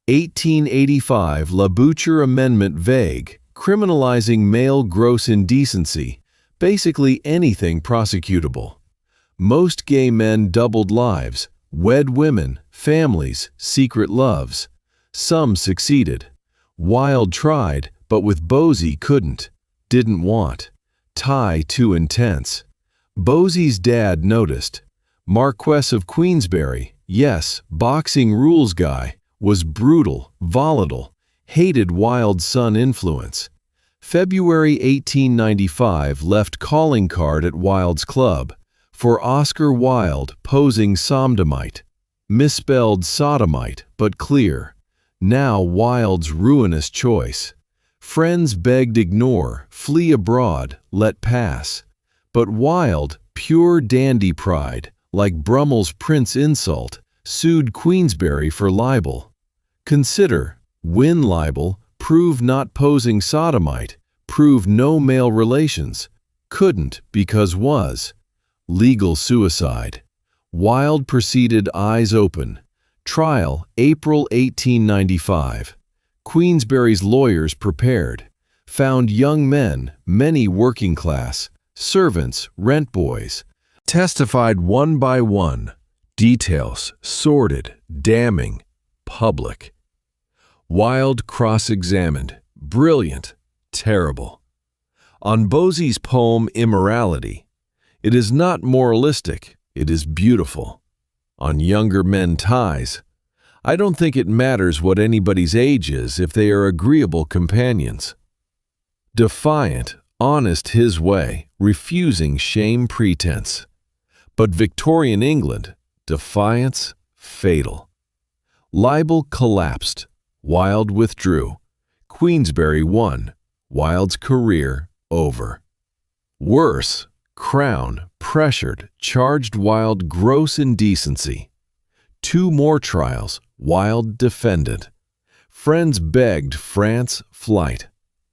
Speaker 1: 1885 La Boucher Amendment vague, criminalizing male gross indecency, basically anything prosecutable. Most gay men doubled lives, wed women, families, secret loves. Some succeeded. Wilde tried, but with Bosie couldn't, didn't want. Tie too intense. Bosie's dad noticed. Marquess of Queensberry, yes, boxing rules guy, was brutal, volatile, hated Wilde's son influence. February 1895 left calling card at Wilde's club for Oscar Wilde posing sodomite. Misspelled sodomite, but clear. Now Wilde's ruinous choice. Friends begged ignore, flee abroad, let pass. But Wilde, pure dandy pride, like Brummel's prince insult, sued Queensberry for libel. Consider, win libel, prove not posing sodomite, prove no male relations. Couldn't because was. Legal suicide. Wilde proceeded eyes open. Trial, April 1895. Queensberry's lawyers prepared. Found young men, many working class, servants, rent boys. Testified one by one. Details, sordid, damning, public. Wilde cross-examined. Brilliant, terrible. On Bosie's poem Immorality. It is not moralistic, it is beautiful. On younger men ties. I don't think it matters what anybody's age is if they are agreeable companions. Defiant, honest his way, refusing shame pretense. But Victorian England, defiance, fatal. Libel collapsed. Wilde withdrew. Queensberry won. Wilde's career over. Worse, Crown, pressured, charged Wilde gross indecency. 2 more trials. Wilde defended. Friends begged France flight.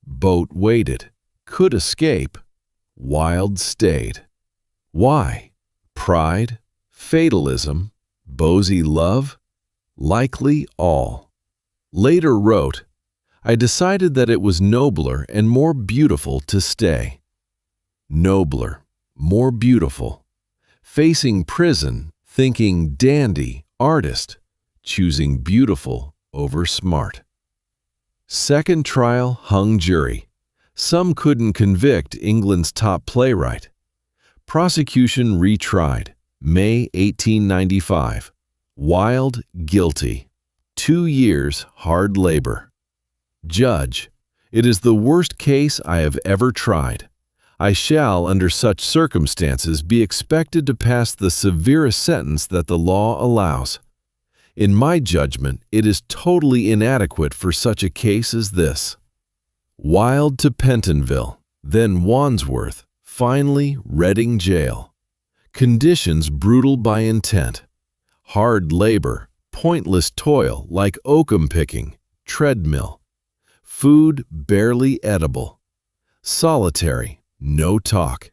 Speaker 1: Boat waited. Could escape. Wilde stayed. Why? Pride? Fatalism? Bosy love? Likely all. Later wrote, I decided that it was nobler and more beautiful to stay. Nobler, more beautiful. Facing prison, thinking dandy, artist, choosing beautiful over smart. Second trial hung jury. Some couldn't convict England's top playwright. Prosecution retried. May 1895. Wilde guilty. 2 years hard labor. Judge, it is the worst case I have ever tried. I shall, under such circumstances, be expected to pass the severest sentence that the law allows. In my judgment, it is totally inadequate for such a case as this. Wilde to Pentonville, then Wandsworth, finally Reading Jail. Conditions brutal by intent. Hard labor, pointless toil like oakum picking, treadmill. Food barely edible. Solitary, no talk.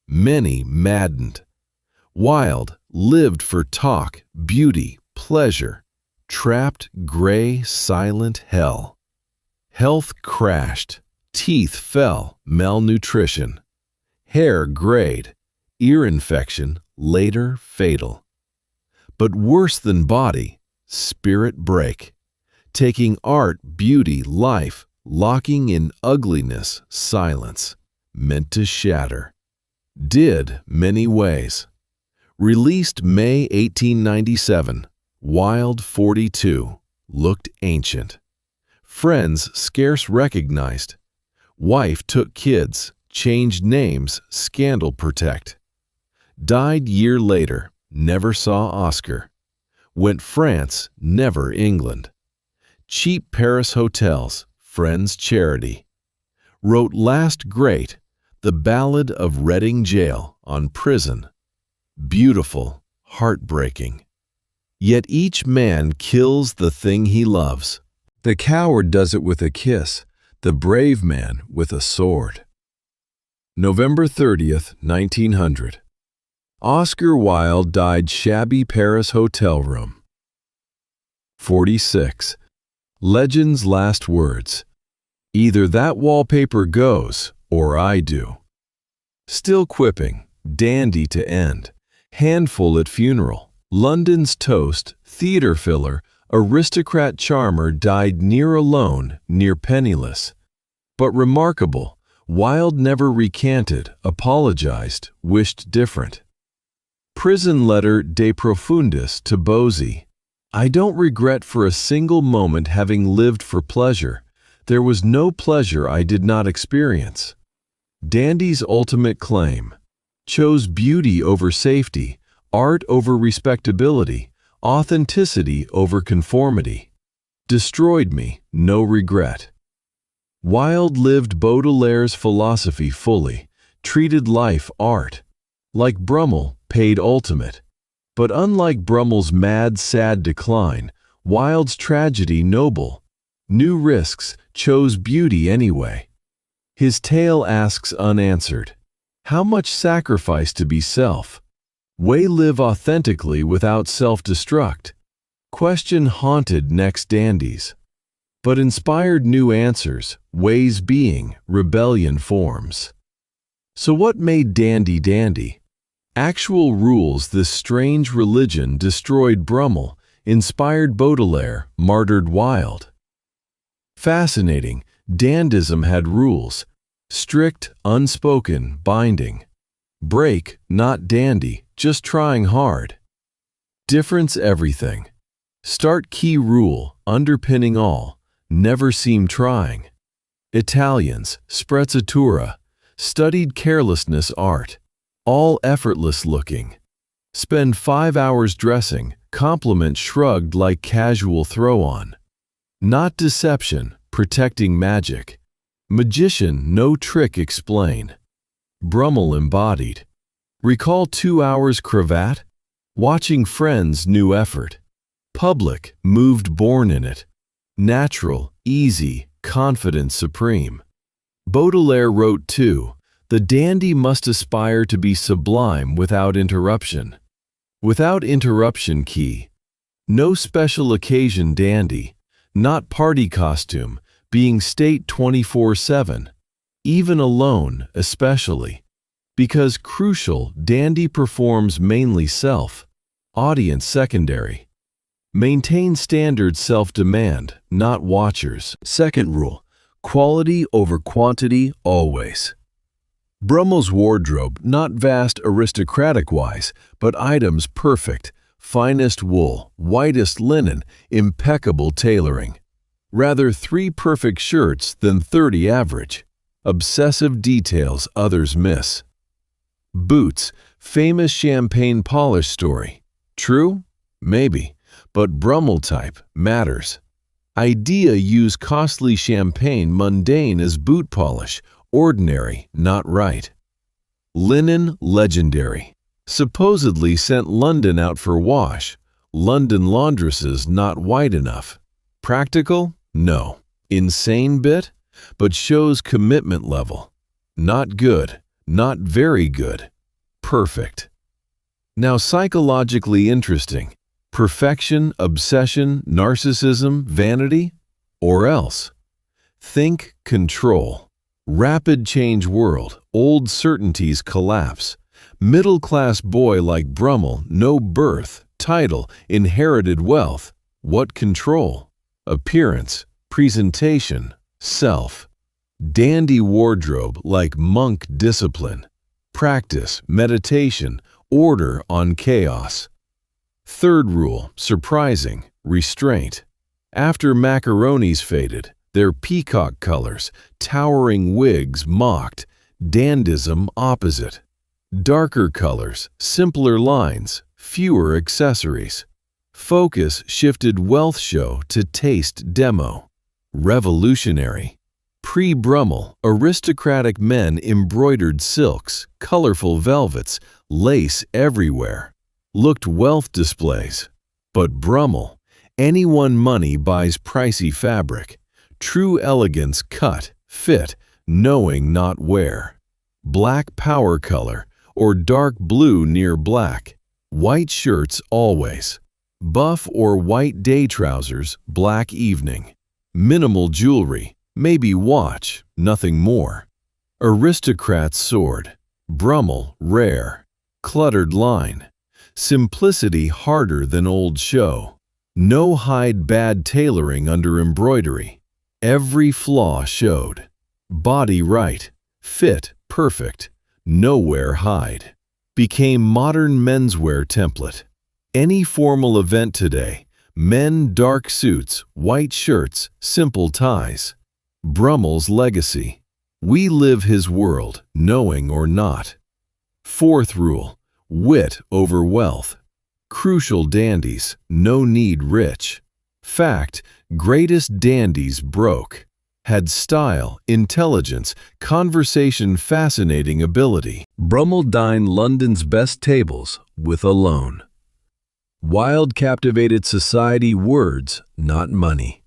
Speaker 1: Many maddened. Wilde lived for talk, beauty, pleasure. Trapped, gray, silent hell. Health crashed. Teeth fell, malnutrition. Hair grayed. Ear infection, later fatal. But worse than body, spirit break. Taking art, beauty, life, locking in ugliness, silence, meant to shatter. Did many ways. Released May 1897. Wilde 42. Looked ancient. Friends scarce recognized. Wife took kids, changed names, scandal protect. Died year later, never saw Oscar. Went France, never England. Cheap Paris hotels, friends' charity. Wrote last great, the Ballad of Reading Jail on prison. Beautiful, heartbreaking. Yet each man kills the thing he loves. The coward does it with a kiss, the brave man with a sword. November 30th, 1900. Oscar Wilde died shabby Paris hotel room. 46. Legend's last words. Either that wallpaper goes, or I do. Still quipping, dandy to end. Handful at funeral. London's toast, theater filler, aristocrat charmer died near alone, near penniless. But remarkable, Wilde never recanted, apologized, wished different. Prison letter de profundis to Bosey. I don't regret for a single moment having lived for pleasure. There was no pleasure I did not experience. Dandy's ultimate claim. Chose beauty over safety, art over respectability, authenticity over conformity. Destroyed me, no regret. Wilde lived Baudelaire's philosophy fully, treated life art. Like Brummel, paid ultimate. But unlike Brummel's mad, sad decline, Wilde's tragedy noble. New risks, chose beauty anyway. His tale asks unanswered. How much sacrifice to be self? Way live authentically without self-destruct? Question haunted next dandies. But inspired new answers, ways being, rebellion forms. So what made dandy dandy? Actual rules this strange religion destroyed Brummel, inspired Baudelaire, martyred Wilde. Fascinating, dandism had rules. Strict, unspoken, binding. Break, not dandy, just trying hard. Difference everything. Start key rule, underpinning all, never seem trying. Italians, sprezzatura, studied carelessness art. All effortless looking. Spend 5 hours dressing, compliment shrugged like casual throw-on. Not deception, protecting magic. Magician, no trick explain. Brummel embodied. Recall 2 hours cravat? Watching friends, new effort. Public, moved born in it. Natural, easy, confidence supreme. Baudelaire wrote too, "The dandy must aspire to be sublime without interruption." Without interruption key. No special occasion dandy, not party costume, being state 24/7. Even alone, especially. Because crucial, dandy performs mainly self. Audience secondary. Maintain standard self-demand, not watchers. Second rule, quality over quantity always. Brummel's wardrobe, not vast aristocratic-wise, but items perfect, finest wool, whitest linen, impeccable tailoring. Rather 3 perfect shirts than 30 average. Obsessive details others miss. Boots, famous champagne polish story. True? Maybe, but Brummel type matters. Idea use costly champagne mundane as boot polish, ordinary, not right. Linen legendary. Supposedly sent London out for wash. London laundresses not white enough. Practical? No. Insane bit? But shows commitment level. Not good, not very good. Perfect. Now psychologically interesting. Perfection, obsession, narcissism, vanity? Or else? Think control. Rapid change world, old certainties collapse. Middle-class boy like Brummel, no birth, title, inherited wealth. What control? Appearance, presentation, self. Dandy wardrobe like monk discipline. Practice, meditation, order on chaos. Third rule, surprising, restraint. After macaronis faded, their peacock colors, towering wigs mocked, dandism opposite. Darker colors, simpler lines, fewer accessories. Focus shifted wealth show to taste demo. Revolutionary. Pre-Brummel, aristocratic men embroidered silks, colorful velvets, lace everywhere. Looked wealth displays. But Brummel, anyone money buys pricey fabric. True elegance cut, fit, knowing not where. Black power color, or dark blue near black. White shirts always. Buff or white day trousers, black evening. Minimal jewelry, maybe watch, nothing more. Aristocrat's sword. Brummel, rare. Cluttered line. Simplicity harder than old show. No hide bad tailoring under embroidery. Every flaw showed. Body right. Fit perfect. Nowhere hide. Became modern menswear template. Any formal event today, men dark suits, white shirts, simple ties. Brummel's legacy. We live his world, knowing or not. Fourth rule, wit over wealth. Crucial dandies, no need rich. Fact, greatest dandies broke. Had style, intelligence, conversation fascinating ability. Brummel dined London's best tables with a loan. Wild captivated society words, not money.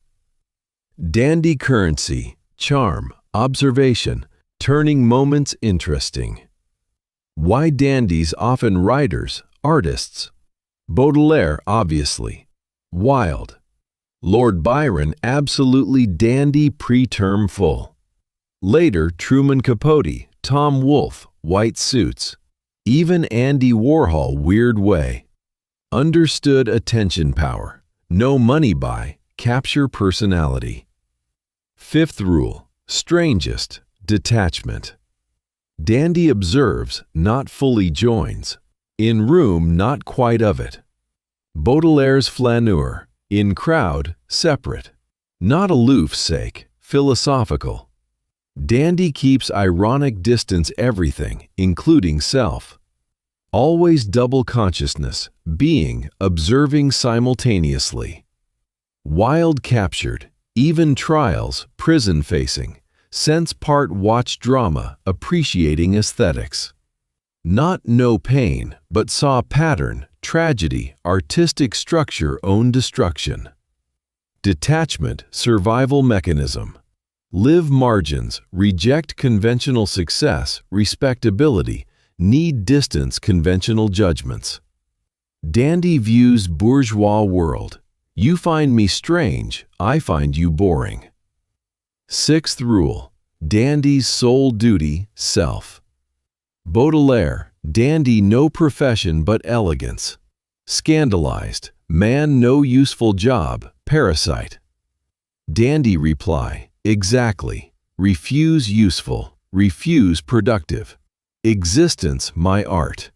Speaker 1: Dandy currency, charm, observation, turning moments interesting. Why dandies often writers, artists? Baudelaire, obviously. Wild. Lord Byron, absolutely dandy preterm full. Later, Truman Capote, Tom Wolfe, white suits. Even Andy Warhol, weird way. Understood attention power. No money buy, capture personality. Fifth rule, strangest, detachment. Dandy observes, not fully joins. In room, not quite of it. Baudelaire's flaneur. In crowd, separate. Not aloof sake, philosophical. Dandy keeps ironic distance everything, including self. Always double consciousness, being, observing simultaneously. Wild captured, even trials, prison facing. Sense part watch drama, appreciating aesthetics. Not no pain, but saw pattern, tragedy, artistic structure own destruction. Detachment, survival mechanism. Live margins, reject conventional success, respectability, need distance conventional judgments. Dandy views bourgeois world. You find me strange, I find you boring. Sixth rule, dandy's sole duty, self. Baudelaire, dandy no profession but elegance. Scandalized, man no useful job, parasite. Dandy reply, exactly, refuse useful, refuse productive. Existence my art.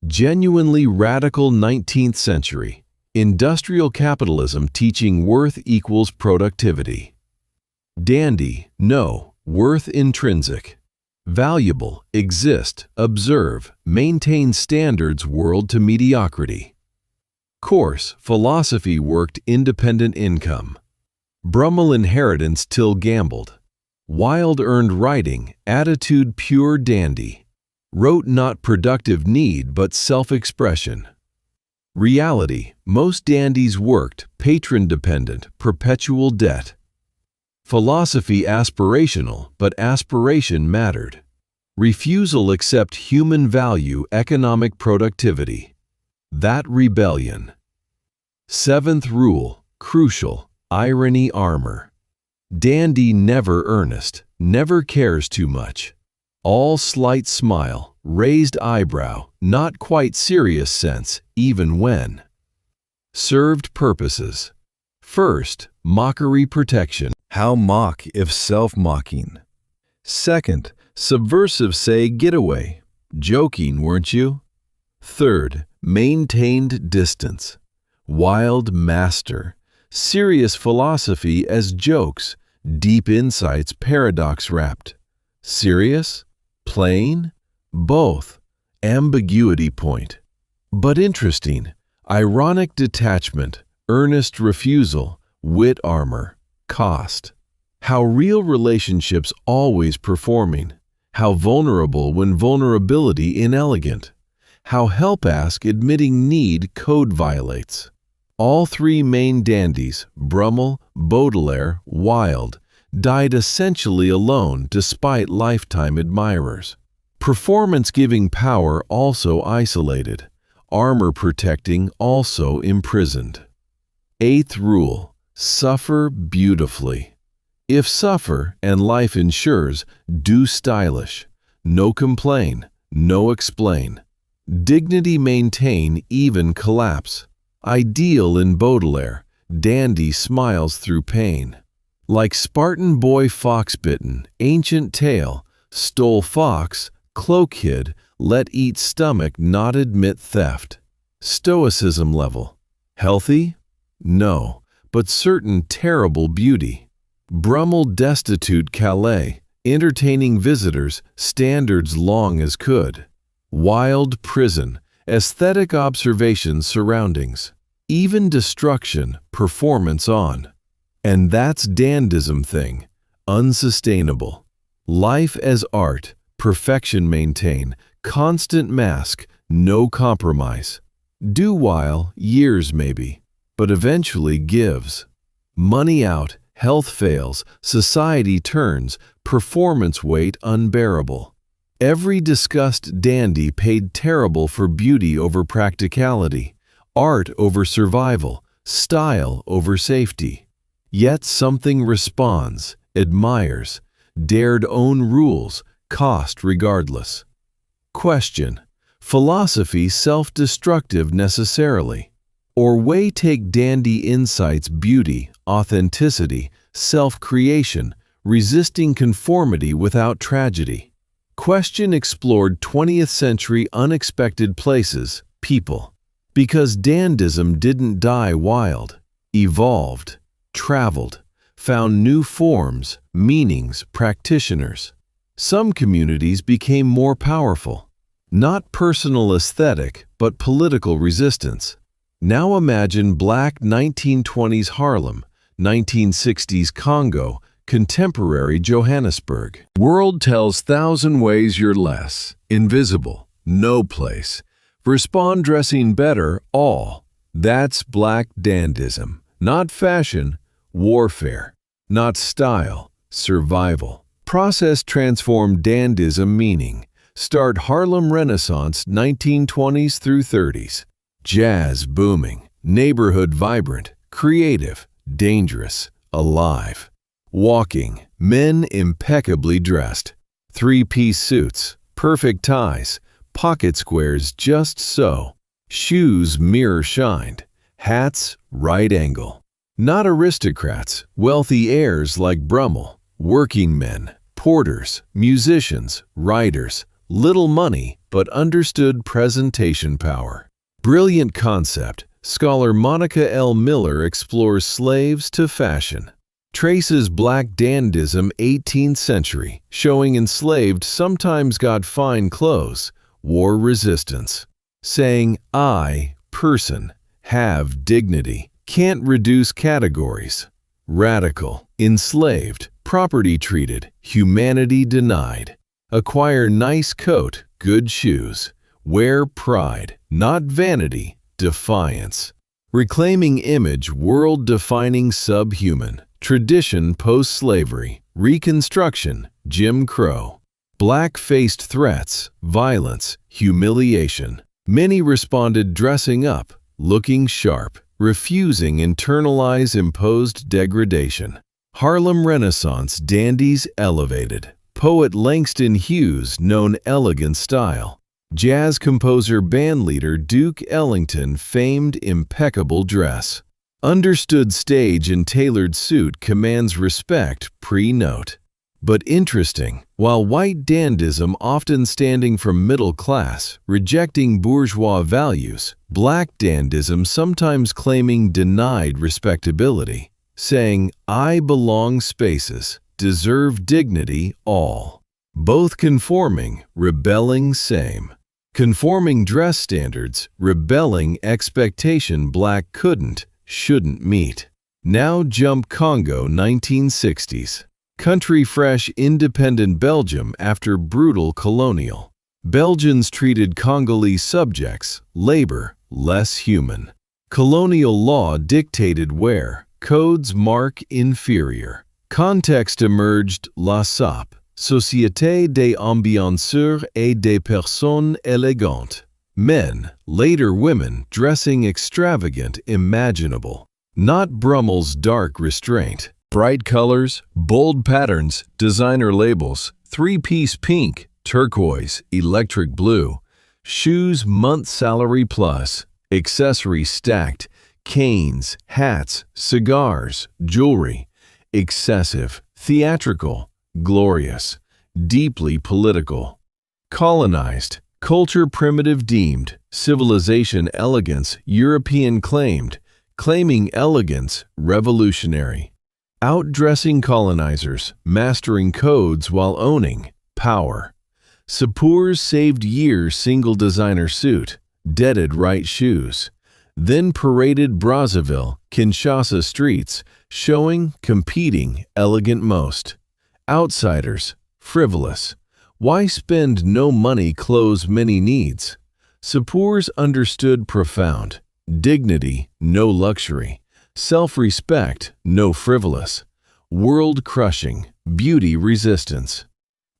Speaker 1: Genuinely radical 19th century. Industrial capitalism teaching worth equals productivity. Dandy, no, worth intrinsic. Valuable, exist, observe, maintain standards world to mediocrity. Course, philosophy worked independent income. Brummel inheritance till gambled. Wild earned writing, attitude pure dandy. Wrote not productive need but self-expression. Reality, most dandies worked, patron-dependent, perpetual debt. Philosophy aspirational, but aspiration mattered. Refusal accept human value, economic productivity. That rebellion. Seventh rule, crucial, irony armor. Dandy never earnest, never cares too much. All slight smile, raised eyebrow, not quite serious sense, even when. Served purposes. First, mockery protection. How mock if self-mocking? Second, subversive say getaway. Joking, weren't you? Third, maintained distance. Wild master. Serious philosophy as jokes. Deep insights paradox wrapped. Serious? Plain? Both. Ambiguity point. But interesting. Ironic detachment. Earnest refusal. Wit armor. Cost. How real relationships always performing. How vulnerable when vulnerability inelegant. How help ask admitting need code violates. All three main dandies, Brummel, Baudelaire, Wilde, died essentially alone despite lifetime admirers. Performance-giving power also isolated. Armor protecting also imprisoned. Eighth rule. Suffer beautifully. If suffer and life ensures, do stylish. No complain, no explain. Dignity maintain, even collapse. Ideal in Baudelaire, dandy smiles through pain. Like Spartan boy fox-bitten, ancient tale, stole fox, cloak hid, let eat stomach not admit theft. Stoicism level. Healthy? No. But certain terrible beauty. Brummel destitute Calais, entertaining visitors, standards long as could. Wild prison, aesthetic observations surroundings. Even destruction, performance on. And that's dandism thing, unsustainable. Life as art, perfection maintain, constant mask, no compromise. Do while, years maybe. But eventually gives. Money out, health fails, society turns, performance weight unbearable. Every discussed dandy paid terrible for beauty over practicality, art over survival, style over safety. Yet something responds, admires, dared own rules, cost regardless. Question: philosophy self-destructive necessarily? Or way take dandy insights beauty, authenticity, self-creation, resisting conformity without tragedy? Question explored 20th century unexpected places, people. Because dandism didn't die wild, evolved, traveled, found new forms, meanings, practitioners. Some communities became more powerful. Not personal aesthetic, but political resistance. Now imagine Black 1920s Harlem, 1960s Congo, contemporary Johannesburg. World tells thousand ways you're less, invisible, no place. Respond dressing better, all. That's Black dandism. Not fashion, warfare. Not style, survival. Process transformed dandism meaning. Start Harlem Renaissance 1920s through 30s. Jazz booming. Neighborhood vibrant. Creative. Dangerous. Alive. Walking. Men impeccably dressed. Three-piece suits. Perfect ties. Pocket squares just so. Shoes mirror-shined. Hats right angle. Not aristocrats, wealthy heirs like Brummel. Working men, porters, musicians, writers. Little money, but understood presentation power. Brilliant concept. Scholar Monica L. Miller explores slaves to fashion. Traces Black dandism 18th century, showing enslaved sometimes got fine clothes, wore resistance. Saying, I, person, have dignity, can't reduce categories. Radical, enslaved, property treated, humanity denied. Acquire nice coat, good shoes. Wear pride, not vanity, defiance. Reclaiming image, world-defining subhuman. Tradition post-slavery, Reconstruction, Jim Crow. Black-faced threats, violence, humiliation. Many responded dressing up, looking sharp, refusing internalize imposed degradation. Harlem Renaissance dandies elevated. Poet Langston Hughes known elegant style. Jazz composer bandleader Duke Ellington famed impeccable dress. Understood stage and tailored suit commands respect pre-note. But interesting, while white dandism often standing from middle class, rejecting bourgeois values, black dandism sometimes claiming denied respectability, saying, I belong spaces, deserve dignity all. Both conforming, rebelling same. Conforming dress standards, rebelling expectation black couldn't, shouldn't meet. Now jump Congo 1960s. Country fresh independent Belgium after brutal colonial. Belgians treated Congolese subjects, labor, less human. Colonial law dictated wear, codes mark inferior. Context emerged La SAP, Société des ambianceurs et des personnes élégantes. Men, later women, dressing extravagant imaginable. Not Brummel's dark restraint. Bright colors, bold patterns, designer labels, three-piece pink, turquoise, electric blue, shoes month salary plus, accessories stacked, canes, hats, cigars, jewelry, excessive, theatrical, glorious, deeply political. Colonized, culture primitive deemed, civilization elegance, European claimed, claiming elegance, revolutionary. Outdressing colonizers, mastering codes while owning power. Sapeurs saved years single designer suit, deaded right shoes. Then paraded Brazzaville, Kinshasa streets, showing, competing, elegant most. Outsiders, frivolous. Why spend no money clothes many needs? Sapeurs understood profound. Dignity, no luxury. Self-respect, no frivolous. World-crushing, beauty resistance.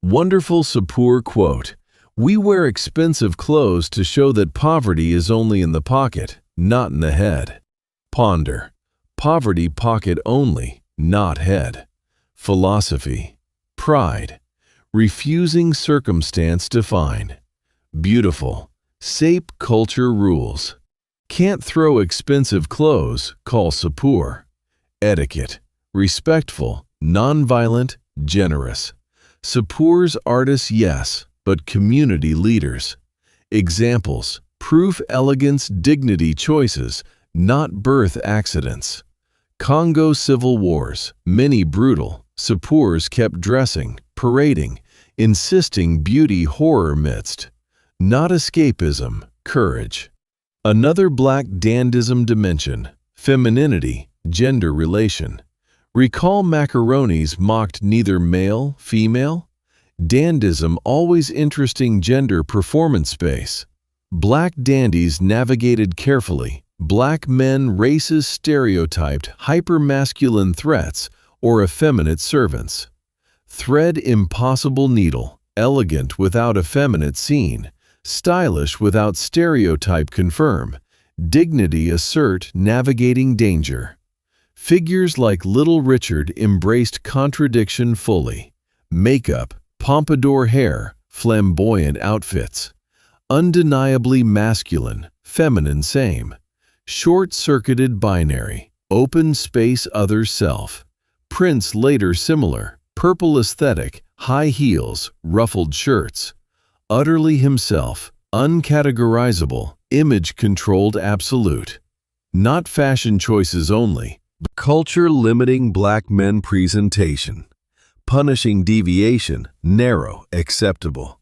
Speaker 1: Wonderful Sapeur quote, we wear expensive clothes to show that poverty is only in the pocket, not in the head. Ponder. Poverty pocket only, not head. Philosophy. Pride. Refusing circumstance define. Beautiful. Sape culture rules. Can't throw expensive clothes, call Sapeur. Etiquette. Respectful, nonviolent, generous. Sapeurs artists yes, but community leaders. Examples. Proof elegance dignity choices, not birth accidents. Congo civil wars, many brutal. Sapeurs kept dressing, parading, insisting beauty horror midst. Not escapism, courage. Another black dandism dimension, femininity, gender relation. Recall Macaroni's mocked neither male, female? Dandism always interesting gender performance space. Black dandies navigated carefully, Black men races stereotyped hypermasculine threats or effeminate servants. Thread impossible needle, elegant without effeminate scene, stylish without stereotype confirm, dignity assert navigating danger. Figures like Little Richard embraced contradiction fully. Makeup, pompadour hair, flamboyant outfits. Undeniably masculine, feminine same. Short-circuited binary, open space other self. Prince later similar, purple aesthetic, high heels, ruffled shirts. Utterly himself, uncategorizable, image-controlled absolute. Not fashion choices only, but culture-limiting black men presentation. Punishing deviation, narrow, acceptable.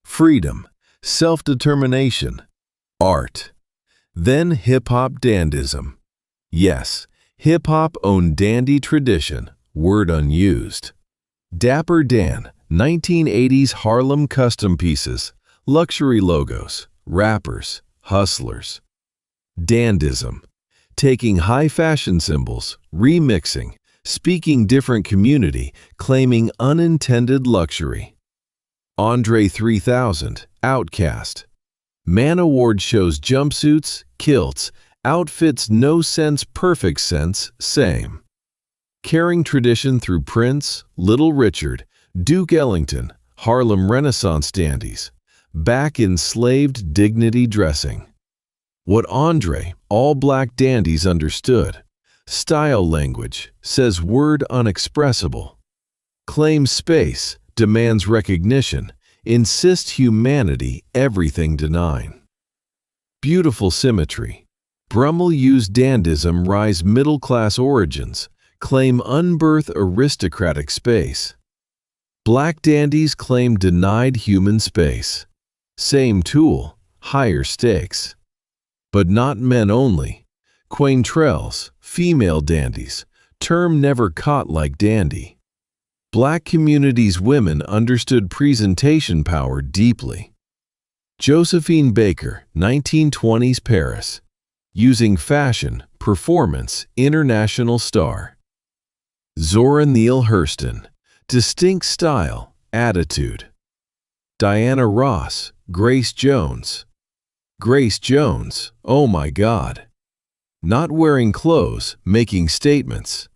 Speaker 1: Freedom, self-determination, art. Then hip-hop dandism. Yes, hip-hop owned dandy tradition, word unused. Dapper Dan, 1980s Harlem custom pieces, luxury logos, rappers, hustlers. Dandism, taking high fashion symbols, remixing, speaking different community, claiming unintended luxury. Andre 3000, Outcast. Man Award shows jumpsuits, kilts, outfits no sense perfect sense, same. Carrying tradition through Prince, Little Richard, Duke Ellington, Harlem Renaissance dandies. Back enslaved dignity dressing. What Andre, all black dandies understood. Style language, says word unexpressible. Claims space, demands recognition, insists humanity, everything denying. Beautiful symmetry. Brummel used dandism rise middle-class origins, claim unbirth aristocratic space. Black dandies claim denied human space. Same tool, higher stakes. But not men only. Quaintrelles, female dandies, term never caught like dandy. Black communities' women understood presentation power deeply. Josephine Baker, 1920s Paris. Using fashion, performance, international star. Zora Neale Hurston. Distinct style, attitude. Diana Ross, Grace Jones. Grace Jones, oh my God. Not wearing clothes, making statements.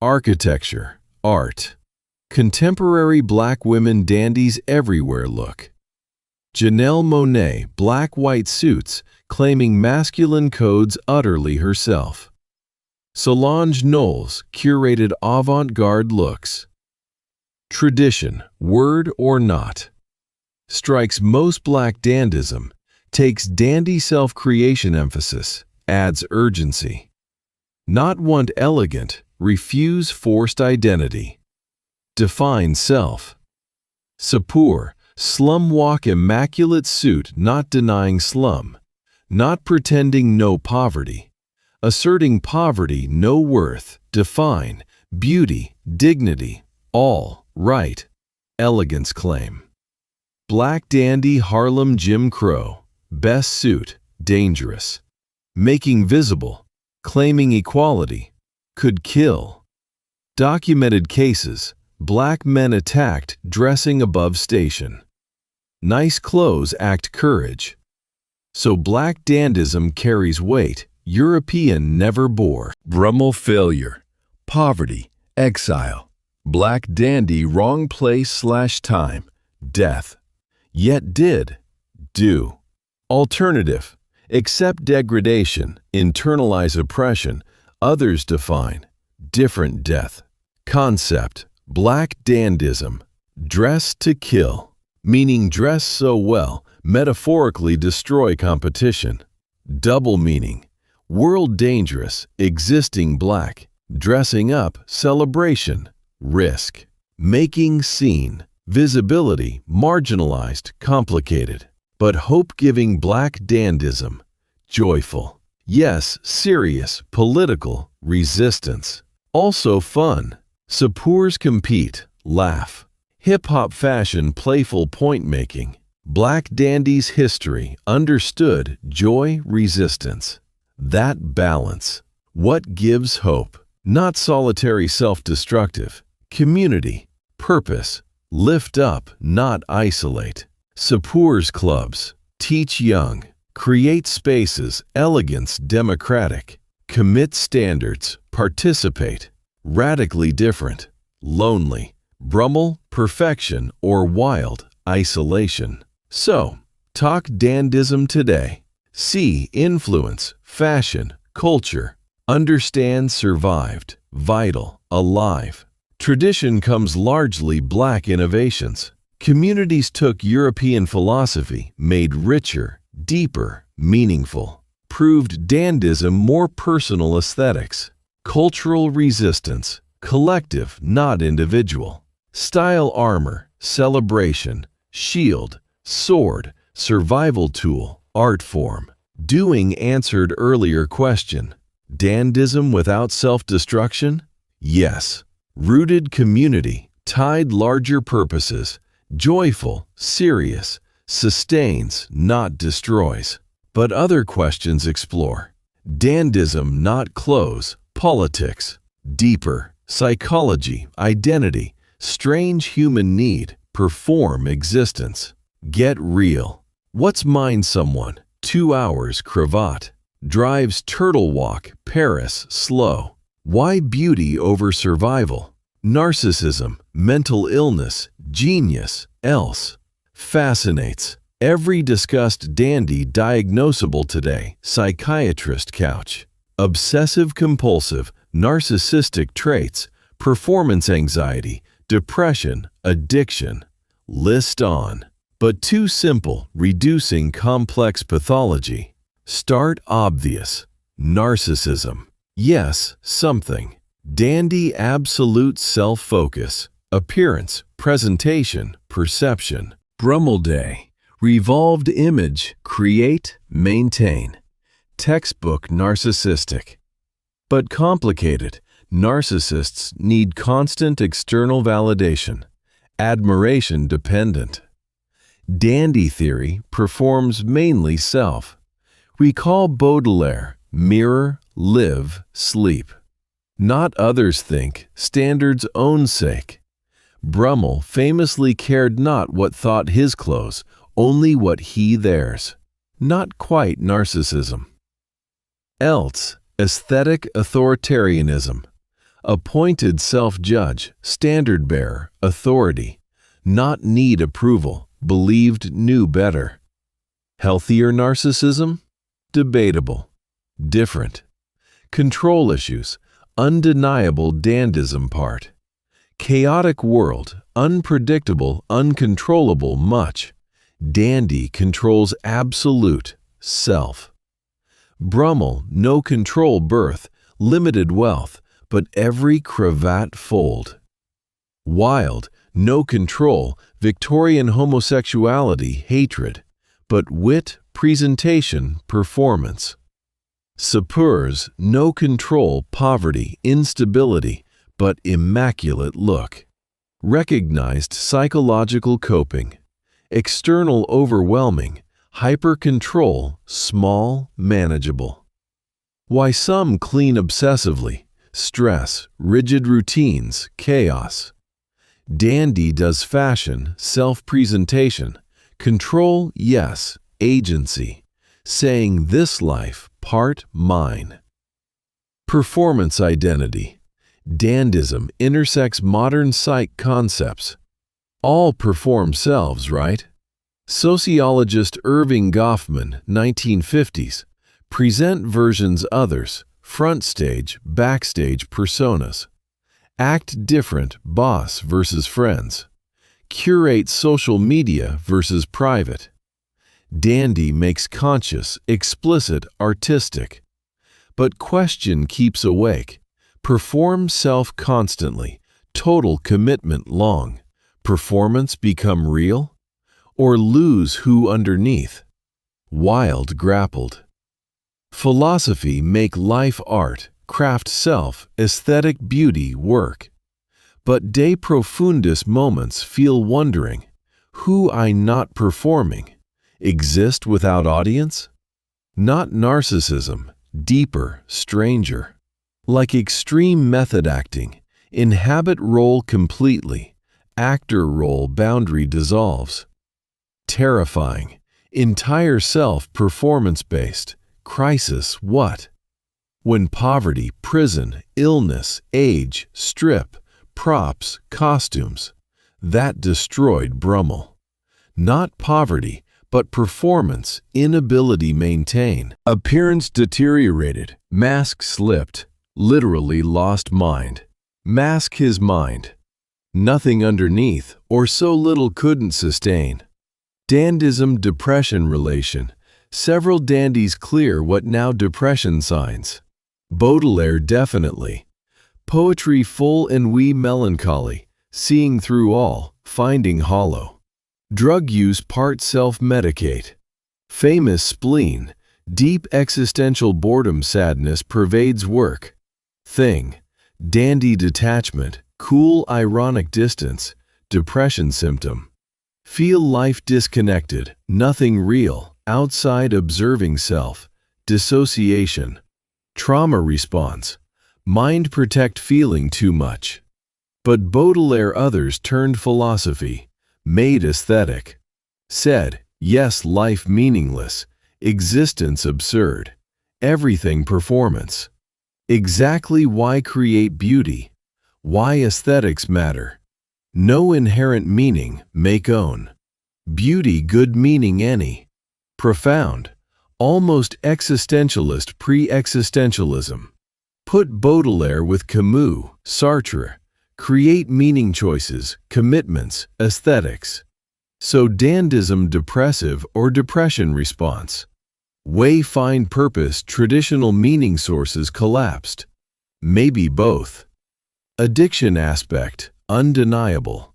Speaker 1: Architecture, art. Contemporary black women dandies everywhere look. Janelle Monáe, black-white suits, claiming masculine codes utterly herself. Solange Knowles, curated avant-garde looks. Tradition, word or not. Strikes most black dandism, takes dandy self-creation emphasis, adds urgency. Not want elegant, refuse forced identity. Define self. Sapeurs, slum walk immaculate suit not denying slum, not pretending no poverty, asserting poverty no worth, define, beauty, dignity, all, right, elegance claim. Black dandy Harlem Jim Crow, best suit, dangerous. Making visible, claiming equality, could kill. Documented cases, black men attacked dressing above station. Nice clothes act courage. So black dandism carries weight, European never bore. Brummel failure, poverty, exile. Black dandy wrong place/time, death. Yet did, do. Alternative, accept degradation, internalize oppression, others define, different death. Concept, black dandism, dress to kill, meaning dress so well, metaphorically destroy competition. Double meaning, world dangerous, existing black, dressing up, celebration, risk. Making scene, visibility, marginalized, complicated. But hope-giving black dandism, joyful. Yes, serious, political, resistance. Also fun. Sapeurs compete, laugh. Hip-hop fashion, playful point-making. Black dandies history, understood, joy, resistance. That balance. What gives hope? Not solitary self-destructive. Community. Purpose. Lift up, not isolate. Sapeurs clubs. Teach young. Create spaces, elegance, democratic. Commit standards. Participate. Radically different. Lonely. Brummel, perfection, or wild, isolation. So, talk dandism today. See influence, fashion, culture. Understand survived, vital, alive. Tradition comes largely Black innovations. Communities took European philosophy, made richer, deeper, meaningful. Proved dandism more personal aesthetics. Cultural resistance, collective, not individual. Style armor, celebration, shield, sword, survival tool, art form. Doing answered earlier question. Dandism without self-destruction? Yes. Rooted community, tied larger purposes, joyful, serious, sustains, not destroys. But other questions explore. Dandism not close, politics, deeper, psychology, identity, strange human need, perform existence. Get real. What's mind someone? 2 hours cravat. Drives turtle walk, Paris, slow. Why beauty over survival? Narcissism, mental illness, genius, else. Fascinates. Every discussed dandy diagnosable today, psychiatrist couch. Obsessive-compulsive, narcissistic traits, performance anxiety, depression, addiction. List on. But too simple, reducing complex pathology. Start obvious. Narcissism. Yes, something. Dandy absolute self-focus. Appearance, presentation, perception. Brummel day. Revolved image, create, maintain. Textbook narcissistic. But complicated. Narcissists need constant external validation. Admiration dependent. Dandy theory performs mainly self. Recall Baudelaire, mirror, live, sleep. Not others think, standards own sake. Brummel famously cared not what thought his clothes, only what he theirs. Not quite narcissism. Else, aesthetic authoritarianism. Appointed self-judge, standard-bearer, authority. Not need approval, believed knew better. Healthier narcissism? Debatable. Different. Control issues, undeniable dandism part. Chaotic world, unpredictable, uncontrollable much. Dandy controls absolute, self. Brummel, no control birth, limited wealth, but every cravat fold. Wild, no control, Victorian homosexuality, hatred, but wit, presentation, performance. Sapeurs, no control, poverty, instability, but immaculate look. Recognized psychological coping. External overwhelming, hyper-control, small, manageable. Why some clean obsessively, stress, rigid routines, chaos. Dandy does fashion, self-presentation, control, yes, agency, saying this life, part mine. Performance identity. Dandism intersects modern psych concepts. All perform selves, right? Sociologist Irving Goffman, 1950s, present versions others, front stage, backstage personas. Act different, boss versus friends. Curate social media versus private. Dandy makes conscious, explicit, artistic. But question keeps awake. Perform self constantly, total commitment long. Performance become real? Or lose who underneath? Wild grappled. Philosophy make life art, craft self, aesthetic beauty work. But de profundis moments feel wondering, who I not performing? Exist without audience? Not narcissism, deeper, stranger. Like extreme method acting, inhabit role completely, actor role boundary dissolves. Terrifying, entire self performance-based, crisis what? When poverty, prison, illness, age, strip, props, costumes, that destroyed Brummel. Not poverty, but performance, inability maintain. Appearance deteriorated, mask slipped, literally lost mind. Mask his mind. Nothing underneath, or so little couldn't sustain. Dandism depression relation. Several dandies clear what now depression signs. Baudelaire definitely. Poetry full ennui melancholy, seeing through all, finding hollow. Drug use part self-medicate. Famous spleen, deep existential boredom sadness pervades work. Thing, dandy detachment, cool ironic distance, depression symptom. Feel life disconnected, nothing real, outside observing self, dissociation. Trauma response, mind protect feeling too much. But Baudelaire others turned philosophy, made aesthetic. Said, yes, life meaningless, existence absurd, everything performance. Exactly why create beauty, why aesthetics matter. No inherent meaning, make own. Beauty good meaning any. Profound, almost existentialist pre-existentialism. Put Baudelaire with Camus, Sartre. Create meaning choices, commitments, aesthetics. So dandism depressive or depression response. Way find purpose traditional meaning sources collapsed. Maybe both. Addiction aspect, undeniable.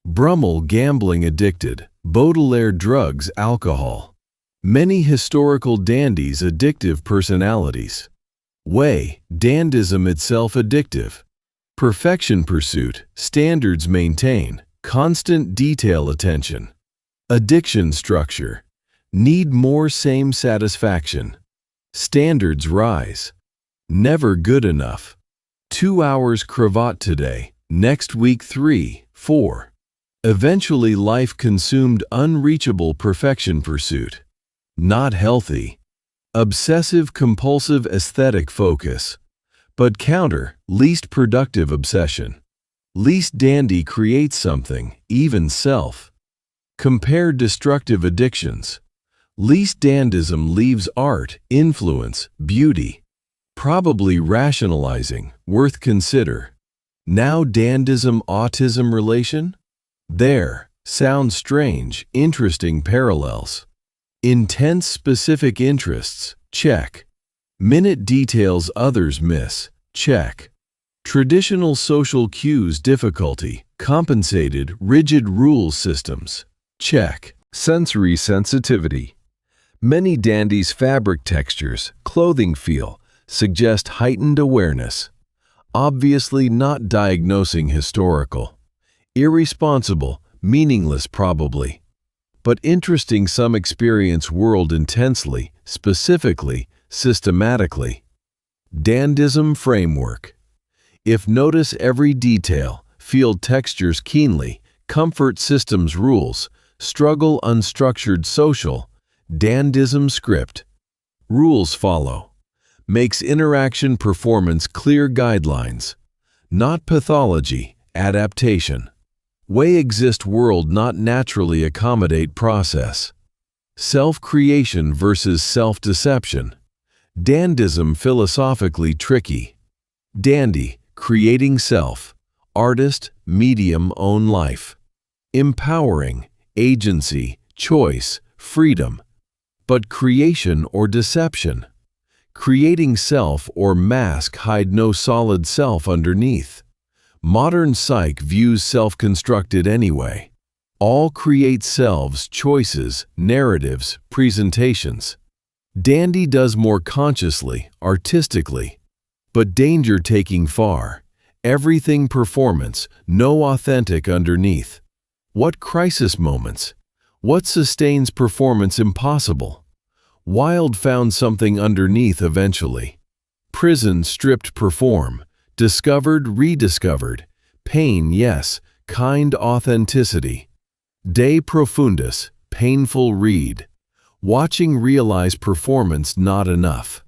Speaker 1: Brummel gambling addicted, Baudelaire drugs alcohol. Many historical dandies addictive personalities. Way, dandism itself addictive. Perfection pursuit, standards maintain, constant detail attention. Addiction structure, need more same satisfaction. Standards rise. Never good enough. 2 hours cravat today, next week 3, 4. Eventually life consumed unreachable perfection pursuit. Not healthy. Obsessive compulsive aesthetic focus. But counter, least productive obsession. Least dandy creates something, even self. Compare destructive addictions. Least dandism leaves art, influence, beauty. Probably rationalizing, worth consider. Now dandism autism relation? There, sounds strange, interesting parallels. Intense specific interests, check. Minute details others miss, check. Traditional social cues difficulty, compensated, rigid rules systems, check. Sensory sensitivity. Many dandies' fabric textures, clothing feel, suggest heightened awareness. Obviously not diagnosing historical. Irresponsible, meaningless probably. But interesting some experience world intensely, specifically, systematically. Dandism framework. If notice every detail, feel textures keenly, comfort systems rules, struggle unstructured social, dandism script. Rules follow. Makes interaction performance clear guidelines. Not pathology, adaptation. Way exist world not naturally accommodate process. Self-creation versus self-deception. Dandism philosophically tricky. Dandy, creating self. Artist, medium own life. Empowering, agency, choice, freedom. But creation or deception. Creating self or mask hide no solid self underneath. Modern psych views self-constructed anyway. All create selves, choices, narratives, presentations. Dandy does more consciously, artistically. But danger taking far. Everything performance, no authentic underneath. What crisis moments? What sustains performance impossible? Wild found something underneath eventually. Prison stripped perform, discovered rediscovered, pain yes, kind authenticity. De profundis, painful read. Watching realize performance not enough.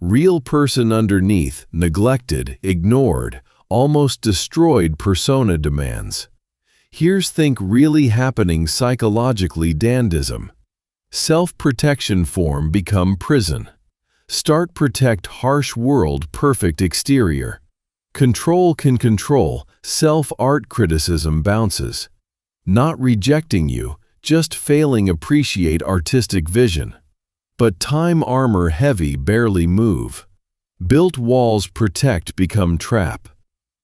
Speaker 1: Real person underneath, neglected, ignored, almost destroyed persona demands. Here's think really happening psychologically dandism. Self-protection form become prison. Start protect harsh world perfect exterior. Control can control, self-art criticism bounces. Not rejecting you, just failing appreciate artistic vision. But time armor heavy barely move. Built walls protect become trap.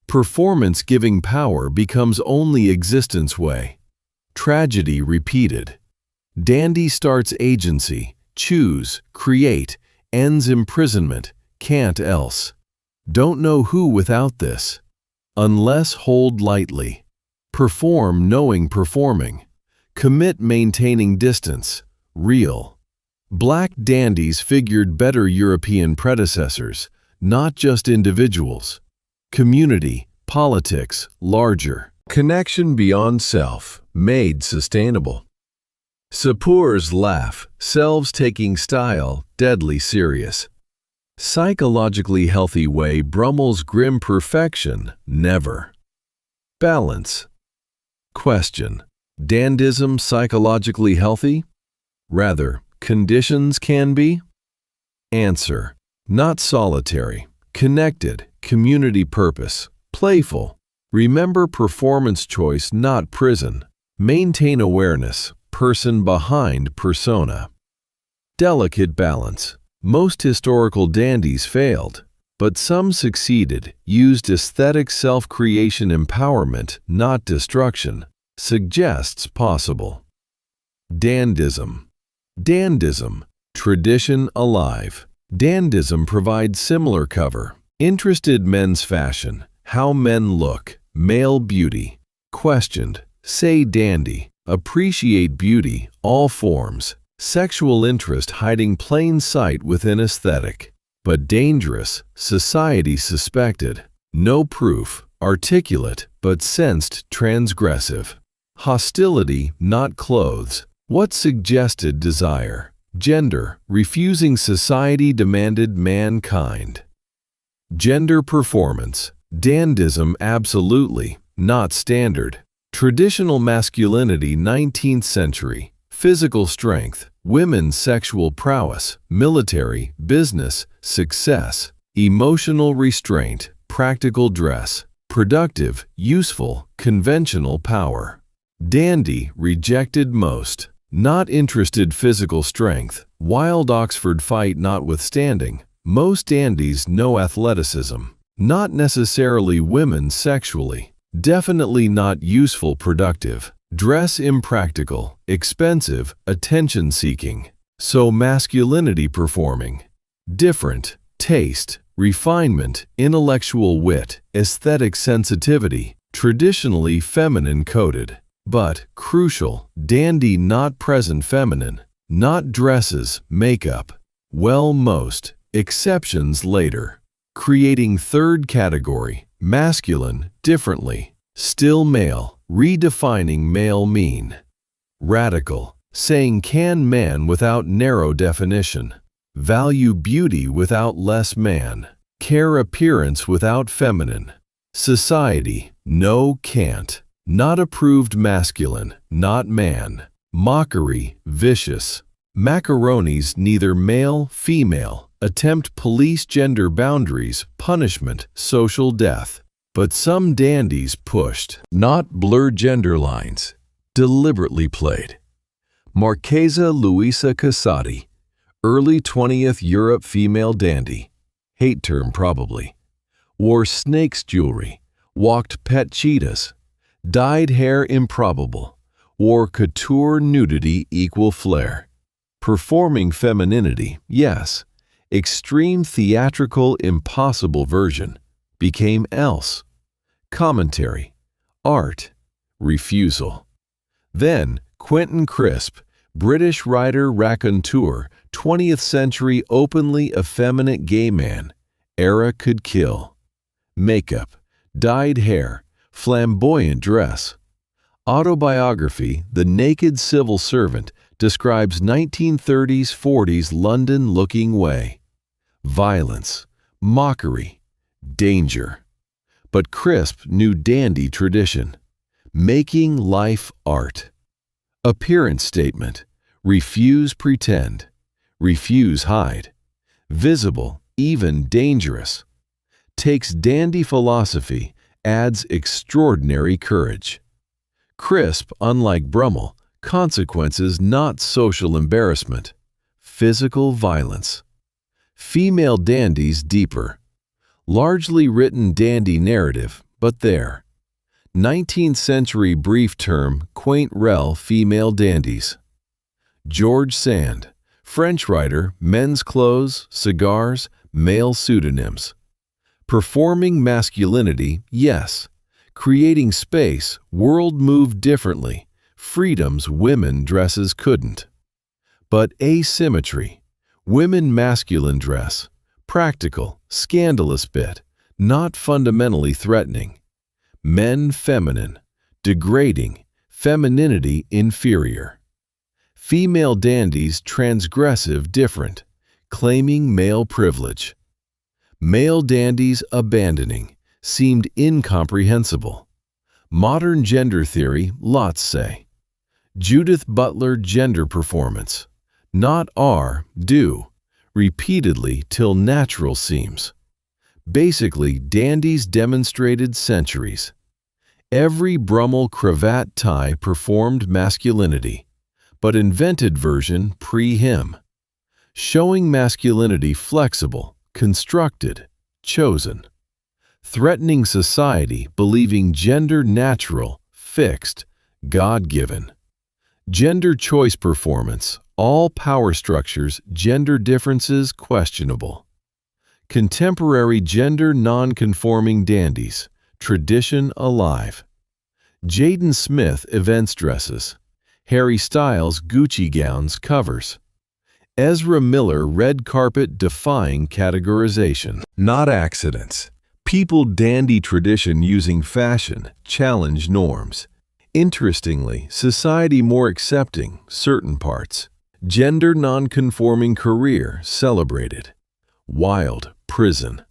Speaker 1: Performance giving power becomes only existence way. Tragedy repeated. Dandy starts agency, choose, create, ends imprisonment, can't else. Don't know who without this. Unless hold lightly. Perform knowing performing. Commit maintaining distance, real. Black dandies figured better European predecessors, not just individuals. Community, politics, larger. Connection beyond self, made sustainable. Sapeurs laugh, selves taking style, deadly serious. Psychologically healthy way Brummel's grim perfection, never. Balance. Question. Dandism psychologically healthy? Rather, conditions can be? Answer. Not solitary, connected, community purpose, playful. Remember performance choice not prison. Maintain awareness, person behind persona. Delicate balance. Most historical dandies failed, but some succeeded, used aesthetic self-creation empowerment, not destruction. Suggests possible. Dandism. Dandism. Tradition alive. Dandism provides similar cover. Interested men's fashion. How men look. Male beauty. Questioned. Say dandy. Appreciate beauty, all forms. Sexual interest hiding plain sight within aesthetic. But dangerous. Society suspected. No proof. Articulate, but sensed transgressive. Hostility, not clothes. What suggested desire? Gender, refusing society demanded mankind. Gender performance. Dandism absolutely, not standard. Traditional masculinity 19th century. Physical strength, women's sexual prowess, military, business, success. Emotional restraint, practical dress. Productive, useful, conventional power. Dandy rejected most. Not interested physical strength. Wild Oxford fight notwithstanding. Most dandies no athleticism. Not necessarily women sexually. Definitely not useful productive. Dress impractical, expensive, attention-seeking. So masculinity performing. Different. Taste. Refinement, intellectual wit, aesthetic sensitivity, traditionally feminine coded. But, crucial, dandy not present feminine, not dresses, makeup. Well most, exceptions later. Creating third category, masculine, differently. Still male, redefining male mean. Radical, saying can man without narrow definition. Value beauty without less man. Care appearance without feminine. Society, no can't. Not approved masculine, not man. Mockery, vicious. Macaroni's neither male, female. Attempt police gender boundaries, punishment, social death. But some dandies pushed, not blur gender lines. Deliberately played. Marchesa Luisa Casati. Early 20th Europe female dandy, hate term probably, wore snakes jewelry, walked pet cheetahs, dyed hair improbable, wore couture nudity equal flair, performing femininity, yes, extreme theatrical impossible version, became else, commentary, art, refusal. Then Quentin Crisp, British writer raconteur, 20th century openly effeminate gay man, era could kill. Makeup, dyed hair, flamboyant dress. Autobiography, The Naked Civil Servant, describes 1930s-40s London looking way. Violence, mockery, danger. But crisp new dandy tradition. Making life art. Appearance statement, refuse pretend, refuse hide. Visible, even dangerous. Takes dandy philosophy, adds extraordinary courage. Crisp, unlike Brummel, consequences not social embarrassment. Physical violence. Female dandies deeper. Largely written dandy narrative, but there. 19th century brief term, quaint rel female dandies. George Sand, French writer, men's clothes, cigars, male pseudonyms. Performing masculinity, yes. Creating space, world moved differently, freedoms women dresses couldn't. But asymmetry, women masculine dress, practical, scandalous bit, not fundamentally threatening. Men feminine, degrading, femininity inferior. Female dandies transgressive different, claiming male privilege. Male dandies abandoning, seemed incomprehensible. Modern gender theory, lots say. Judith Butler gender performance, not are, do, repeatedly till natural seems. Basically, dandies demonstrated centuries. Every Brummel cravat tie performed masculinity, but invented version pre-him. Showing masculinity flexible, constructed, chosen. Threatening society believing gender natural, fixed, God-given. Gender choice performance, all power structures, gender differences questionable. Contemporary gender non-conforming dandies, tradition alive. Jaden Smith events dresses. Harry Styles Gucci gowns covers. Ezra Miller red carpet defying categorization. Not accidents. People dandy tradition using fashion, challenge norms. Interestingly, society more accepting, certain parts. Gender non-conforming career celebrated. Wild, prison.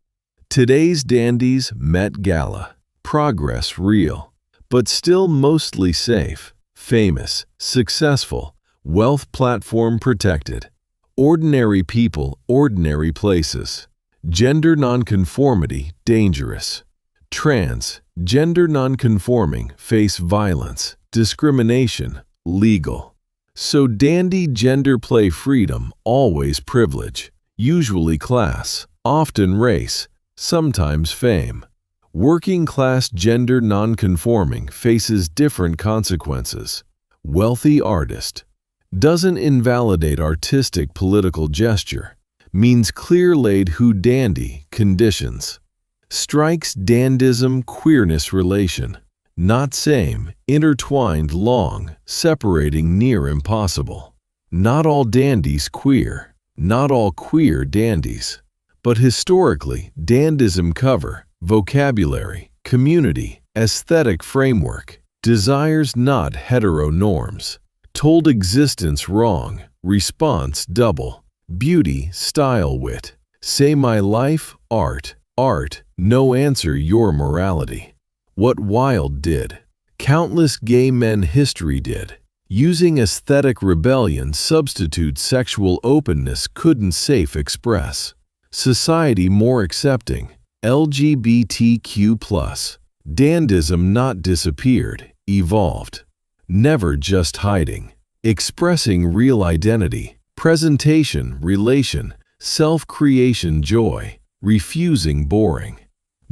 Speaker 1: Today's dandies Met Gala. Progress real, but still mostly safe. Famous, successful, wealth platform protected. Ordinary people, ordinary places. Gender nonconformity, dangerous. Trans, gender nonconforming, face violence, discrimination, legal. So dandy gender play freedom, always privilege, usually class, often race, sometimes fame. Working class gender nonconforming faces different consequences. Wealthy artist. Doesn't invalidate artistic political gesture. Means clear-laid who dandy conditions. Strikes dandism queerness relation. Not same, intertwined long, separating near impossible. Not all dandies queer, not all queer dandies. But historically, dandism cover, vocabulary, community, aesthetic framework, desires not hetero norms. Told existence wrong, response double. Beauty, style, wit. Say my life, art, art, no answer your morality. What Wilde did. Countless gay men history did. Using aesthetic rebellion substitute sexual openness couldn't safe express. Society more accepting. LGBTQ+. Dandism not disappeared, evolved. Never just hiding. Expressing real identity. Presentation, relation, self-creation joy, refusing boring.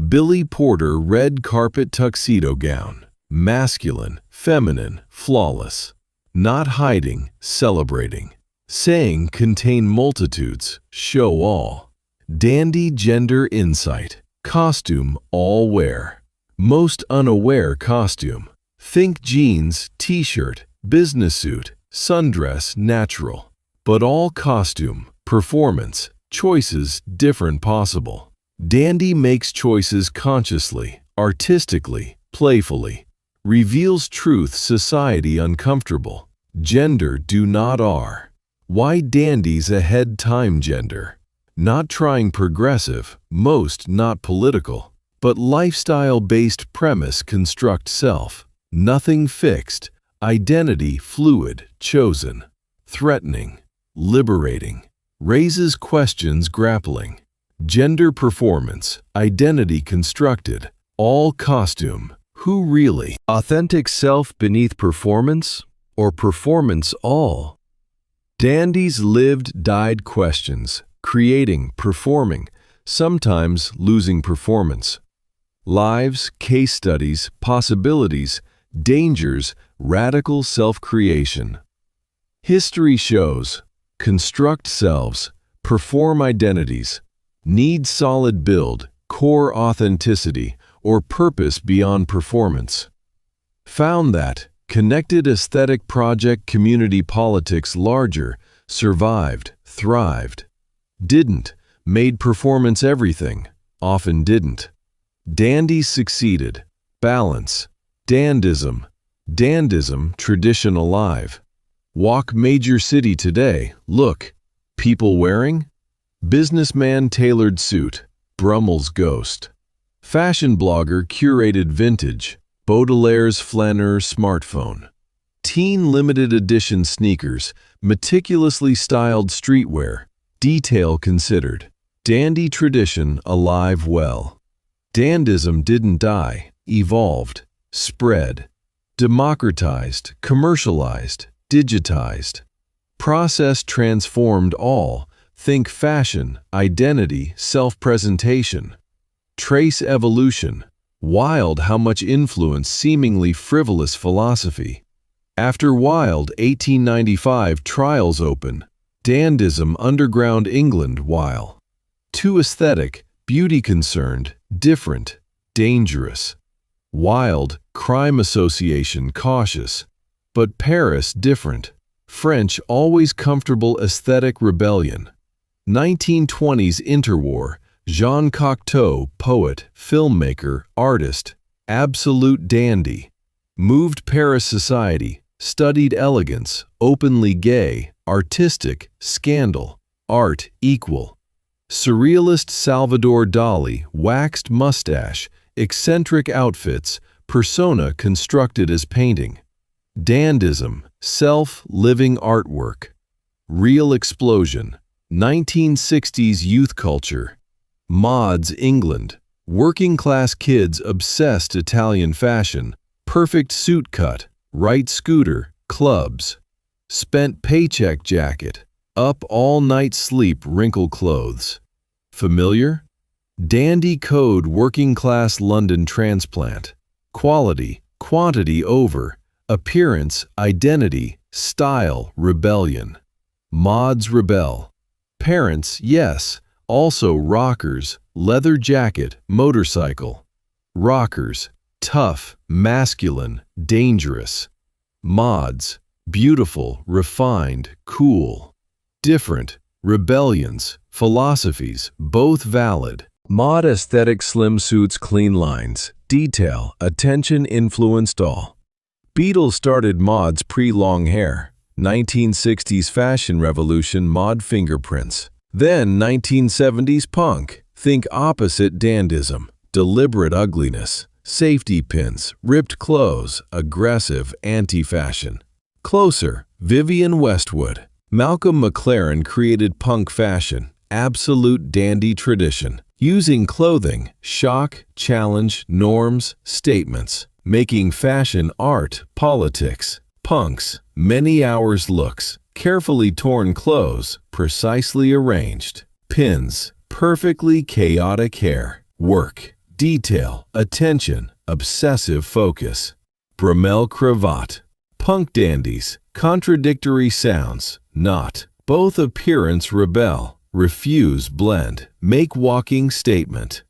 Speaker 1: Billy Porter red carpet tuxedo gown, masculine, feminine, flawless. Not hiding, celebrating. Saying contain multitudes, show all. Dandy gender insight, costume all wear. Most unaware costume. Think jeans, t-shirt, business suit, sundress natural. But all costume, performance, choices different possible. Dandy makes choices consciously, artistically, playfully. Reveals truth society uncomfortable. Gender do not are. Why dandies ahead time gender? Not trying progressive, most not political. But lifestyle-based premise construct self. Nothing fixed, identity fluid, chosen. Threatening, liberating. Raises questions grappling. Gender performance, identity constructed. All costume. Who really? Authentic self beneath performance? Or performance all? Dandies lived, died questions, creating, performing, sometimes losing performance. Lives, case studies, possibilities, dangers, radical self-creation. History shows, construct selves, perform identities, need solid build, core authenticity, or purpose beyond performance. Found that connected aesthetic project community politics larger, survived, thrived. Didn't, made performance everything, often didn't. Dandies succeeded, balance, dandism, tradition alive. Walk major city today, look, people wearing? Businessman tailored suit, Brummel's ghost. Fashion blogger curated vintage, Baudelaire's flaneur smartphone. Teen limited edition sneakers, meticulously styled streetwear, detail considered. Dandy tradition alive well. Dandism didn't die, evolved, spread, democratized, commercialized, digitized. Process transformed all, think fashion, identity, self-presentation. Trace evolution, wild how much influence seemingly frivolous philosophy. After wild 1895 trials open, dandism underground England while. Too aesthetic, beauty concerned, different, dangerous. Wild, crime association cautious. But Paris different. French always comfortable aesthetic rebellion. 1920s interwar, Jean Cocteau, poet, filmmaker, artist, absolute dandy. Moved Paris society, studied elegance, openly gay, artistic, scandal, art equal. Surrealist Salvador Dali, waxed mustache, eccentric outfits, persona constructed as painting. Dandism, self-living artwork. Real explosion, 1960s youth culture. Mods England, working-class kids obsessed Italian fashion, perfect suit cut, right scooter, clubs. Spent paycheck jacket, up all-night sleep wrinkle clothes. Familiar? Dandy code working-class London transplant. Quality, quantity over, appearance, identity, style, rebellion. Mods rebel. Parents, yes, also rockers, leather jacket, motorcycle. Rockers, tough, masculine, dangerous. Mods, beautiful, refined, cool. Different, rebellions, philosophies, both valid. Mod aesthetic slim suits, clean lines, detail, attention influenced all. Beatles started mods pre-long hair. 1960s fashion revolution mod fingerprints. Then 1970s punk. Think opposite dandism. Deliberate ugliness. Safety pins. Ripped clothes. Aggressive anti-fashion. Closer. Vivienne Westwood. Malcolm McLaren created punk fashion. Absolute dandy tradition. Using clothing. Shock, challenge, norms, statements. Making fashion art, politics. Punks, many hours looks, carefully torn clothes, precisely arranged. Pins, perfectly chaotic hair. Work, detail, attention, obsessive focus. Brummel cravat. Punk dandies, contradictory sounds, not. Both appearance rebel, refuse blend, make walking statement.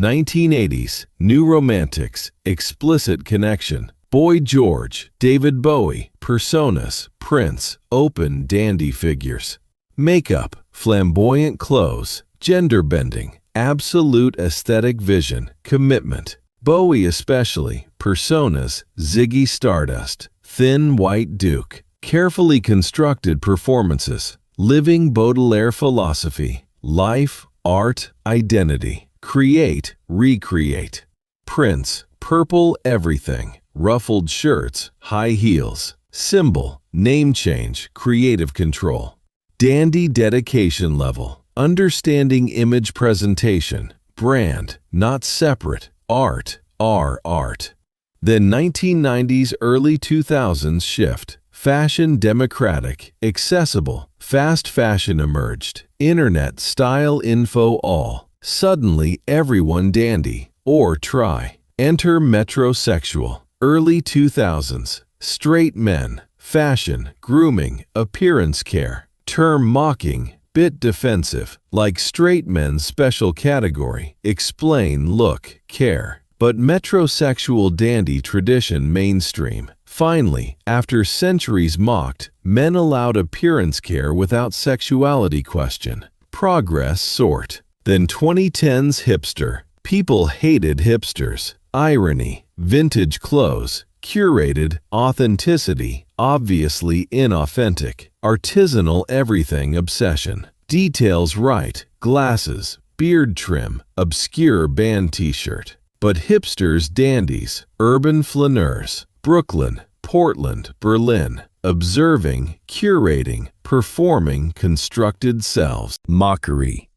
Speaker 1: 1980s, new romantics, explicit connection. Boy George, David Bowie, personas, Prince, open dandy figures. Makeup, flamboyant clothes, gender bending, absolute aesthetic vision, commitment. Bowie especially, personas, Ziggy Stardust, thin white Duke. Carefully constructed performances, living Baudelaire philosophy, life, art, identity, create, recreate. Prince, purple everything, ruffled shirts, high heels, symbol, name change, creative control. Dandy dedication level, understanding image presentation, brand, not separate, art, art. Then 1990s, early 2000s shift. Fashion democratic, accessible, fast fashion emerged. Internet style info all. Suddenly everyone dandy, or try. Enter metrosexual. Early 2000s. Straight men, fashion, grooming, appearance care. Term mocking, bit defensive, like straight men's special category. Explain, look, care. But metrosexual dandy tradition mainstream. Finally, after centuries mocked, men allowed appearance care without sexuality question. Progress sort. Then 2010s hipster. People hated hipsters. Irony, vintage clothes, curated, authenticity, obviously inauthentic, artisanal everything obsession. Details right, glasses, beard trim, obscure band t-shirt. But hipsters dandies, urban flaneurs. Brooklyn, Portland, Berlin, observing, curating, performing constructed selves. Mockery.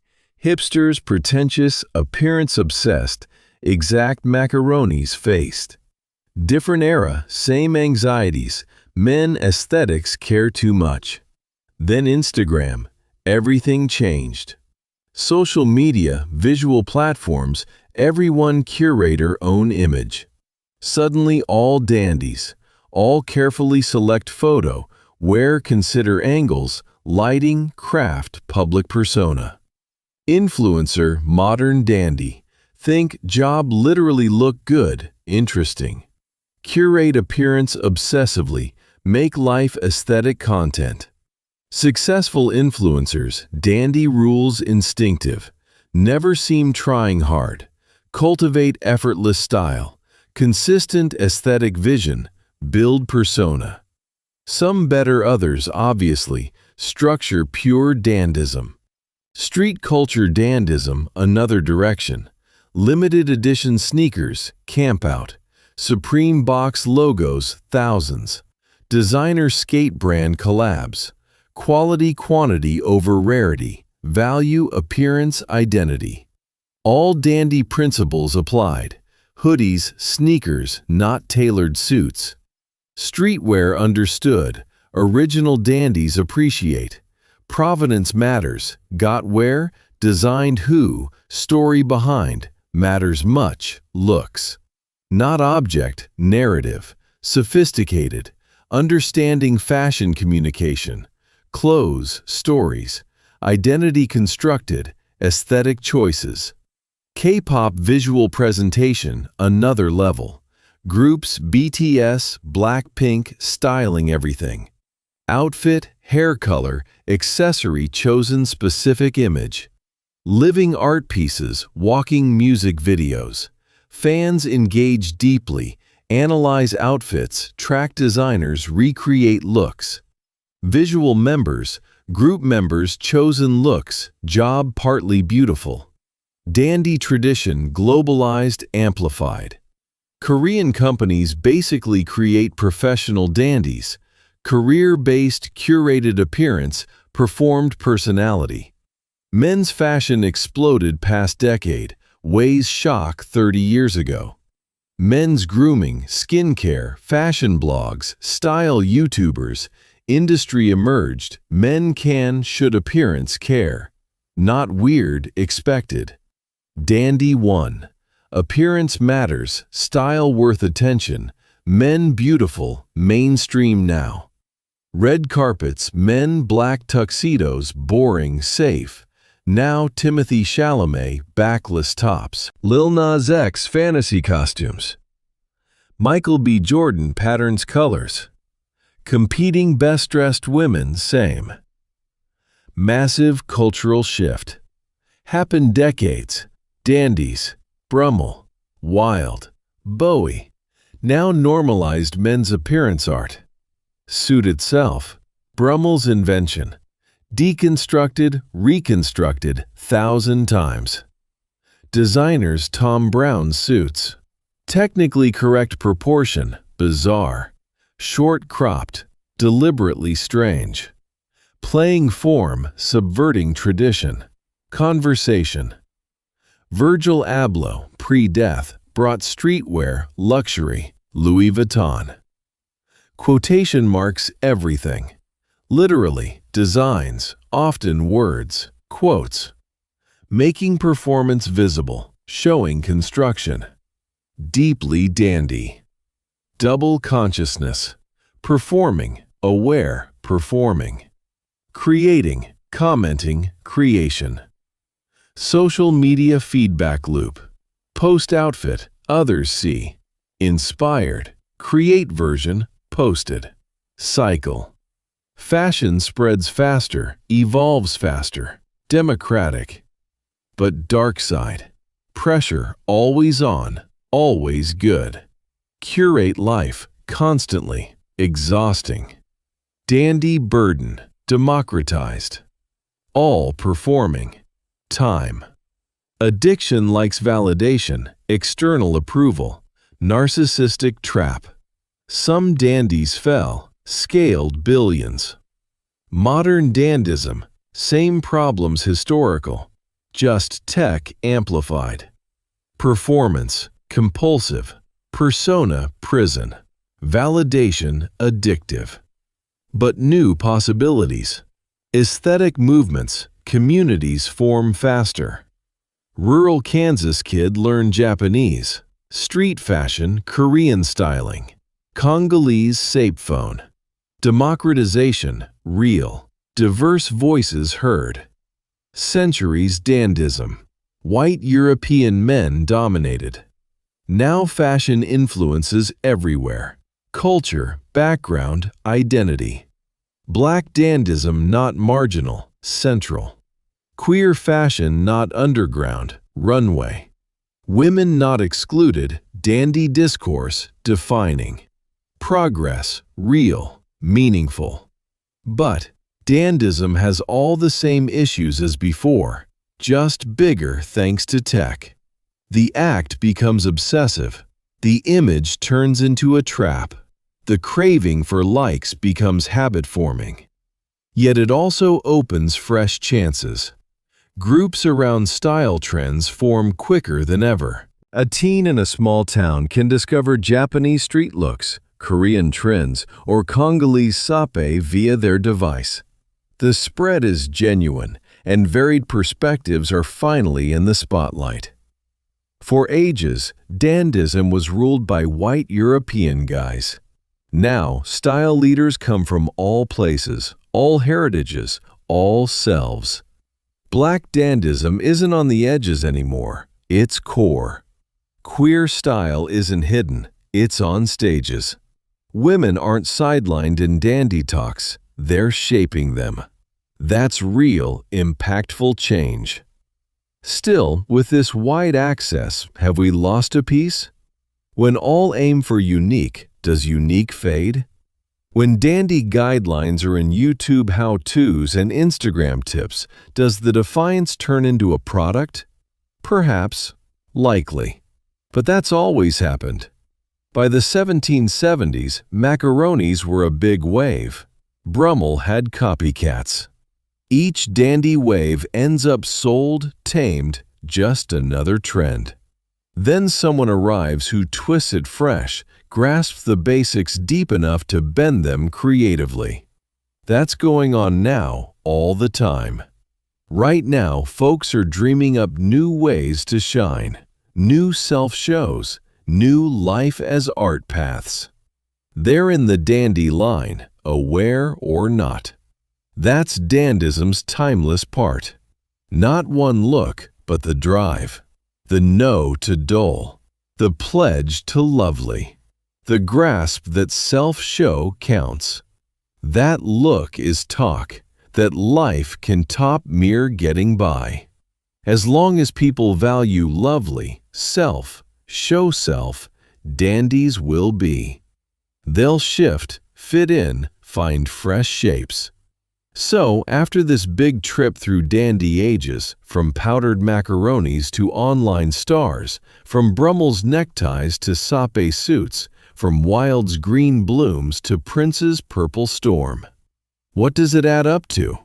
Speaker 1: Hipsters pretentious, appearance-obsessed, exact macaronis faced. Different era, same anxieties, men aesthetics care too much. Then Instagram, everything changed. Social media, visual platforms, everyone curator own image. Suddenly all dandies, all carefully select photo, where consider angles, lighting, craft, public persona. Influencer, modern dandy. Think job literally look good, interesting. Curate appearance obsessively, make life aesthetic content. Successful influencers, dandy rules instinctive, never seem trying hard, cultivate effortless style. Consistent aesthetic vision, build persona. Some better, others obviously, structure pure dandism. Street culture dandism, another direction. Limited edition sneakers, camp out. Supreme box logos, thousands. Designer skate brand collabs. Quality quantity over rarity. Value appearance identity. All dandy principles applied. Hoodies, sneakers, not tailored suits. Streetwear understood. Original dandies appreciate. Provenance matters. Got where? Designed who? Story behind. Matters much. Looks. Not object. Narrative. Sophisticated. Understanding fashion communication. Clothes, stories. Identity constructed. Aesthetic choices. K-pop visual presentation, another level. Groups BTS, Blackpink, styling everything. Outfit, hair color, accessory chosen specific image. Living art pieces, walking music videos. Fans engage deeply, analyze outfits, track designers, recreate looks. Visual members, group members chosen looks, job partly beautiful. Dandy tradition globalized, amplified. Korean companies basically create professional dandies, career-based curated appearance, performed personality. Men's fashion exploded past decade, ways shock 30 years ago. Men's grooming, skincare, fashion blogs, style YouTubers, industry emerged, men can, should appearance care. Not weird, expected. Dandy 1. Appearance matters, style worth attention, men beautiful, mainstream now. Red carpets, men black tuxedos, boring, safe. Now Timothy Chalamet, backless tops. Lil Nas X fantasy costumes. Michael B. Jordan patterns colors. Competing best-dressed women, same. Massive cultural shift. Happened decades. Dandies, Brummel, Wilde, Bowie, now normalized men's appearance art. Suit itself, Brummel's invention. Deconstructed, reconstructed 1,000 times. Designers Tom Brown suits. Technically correct proportion, bizarre. Short-cropped, deliberately strange. Playing form, subverting tradition. Conversation. Virgil Abloh, pre-death, brought streetwear, luxury, Louis Vuitton. Quotation marks everything. Literally, designs, often words, quotes. Making performance visible, showing construction. Deeply dandy. Double consciousness. Performing, aware, performing. Creating, commenting, creation. Social media feedback loop. Post outfit, others see. Inspired, create version, posted. Cycle. Fashion spreads faster, evolves faster. Democratic. But dark side. Pressure always on, always good. Curate life, constantly, exhausting. Dandy burden, democratized. All performing. Time. Addiction likes validation, external approval, narcissistic trap. Some dandies fell, scaled billions. Modern dandism, same problems historical, just tech amplified. Performance, compulsive. Persona, prison. Validation, addictive. But new possibilities. Aesthetic movements, communities form faster. Rural Kansas kid learn Japanese. Street fashion, Korean styling. Congolese sape phone. Democratization, real. Diverse voices heard. Centuries dandism. White European men dominated. Now fashion influences everywhere. Culture, background, identity. Black dandism not marginal, central. Queer fashion not underground, runway. Women not excluded, dandy discourse, defining. Progress, real, meaningful. But dandism has all the same issues as before, just bigger thanks to tech. The act becomes obsessive. The image turns into a trap. The craving for likes becomes habit-forming. Yet it also opens fresh chances. Groups around style trends form quicker than ever. A teen in a small town can discover Japanese street looks, Korean trends, or Congolese sape via their device. The spread is genuine, and varied perspectives are finally in the spotlight. For ages, dandism was ruled by white European guys. Now, style leaders come from all places, all heritages, all selves. Black dandism isn't on the edges anymore, it's core. Queer style isn't hidden, it's on stages. Women aren't sidelined in dandy talks, they're shaping them. That's real, impactful change. Still, with this wide access, have we lost a piece? When all aim for unique, does unique fade? When dandy guidelines are in YouTube how-tos and Instagram tips, does the defiance turn into a product? Perhaps. Likely. But that's always happened. By the 1770s, macaronis were a big wave. Brummel had copycats. Each dandy wave ends up sold, tamed, just another trend. Then someone arrives who twists it fresh, grasps the basics deep enough to bend them creatively. That's going on now, all the time. Right now, folks are dreaming up new ways to shine, new self-shows, new life as art paths. They're in the dandy line, aware or not. That's dandism's timeless part. Not one look, but the drive. The no to dull. The pledge to lovely. The grasp that self-show counts. That look is talk, that life can top mere getting by. As long as people value lovely, show self, dandies will be. They'll shift, fit in, find fresh shapes. So, after this big trip through dandy ages, from powdered macaronis to online stars, from Brummel's neckties to Sapeurs suits, from Wild's green blooms to Prince's purple storm. What does it add up to?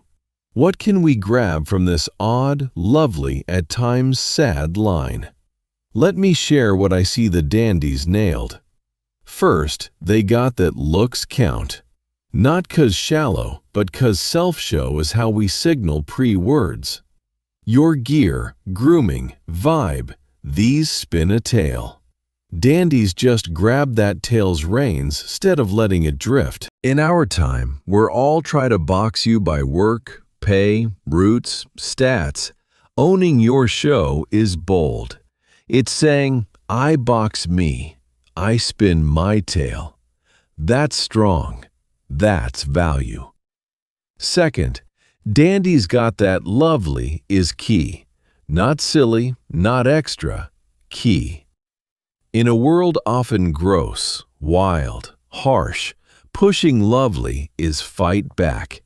Speaker 1: What can we grab from this odd, lovely, at times sad line? Let me share what I see the dandies nailed. First, they got that looks count. Not 'cause shallow, but 'cause self-show is how we signal pre-words. Your gear, grooming, vibe, these spin a tale. Dandies just grab that tail's reins instead of letting it drift. In our time, we're all try to box you by work, pay, roots, stats. Owning your show is bold. It's saying, I box me, I spin my tail. That's strong. That's value. Second, dandies got that lovely is key. Not silly, not extra, key. In a world often gross, wild, harsh, pushing lovely is fight back.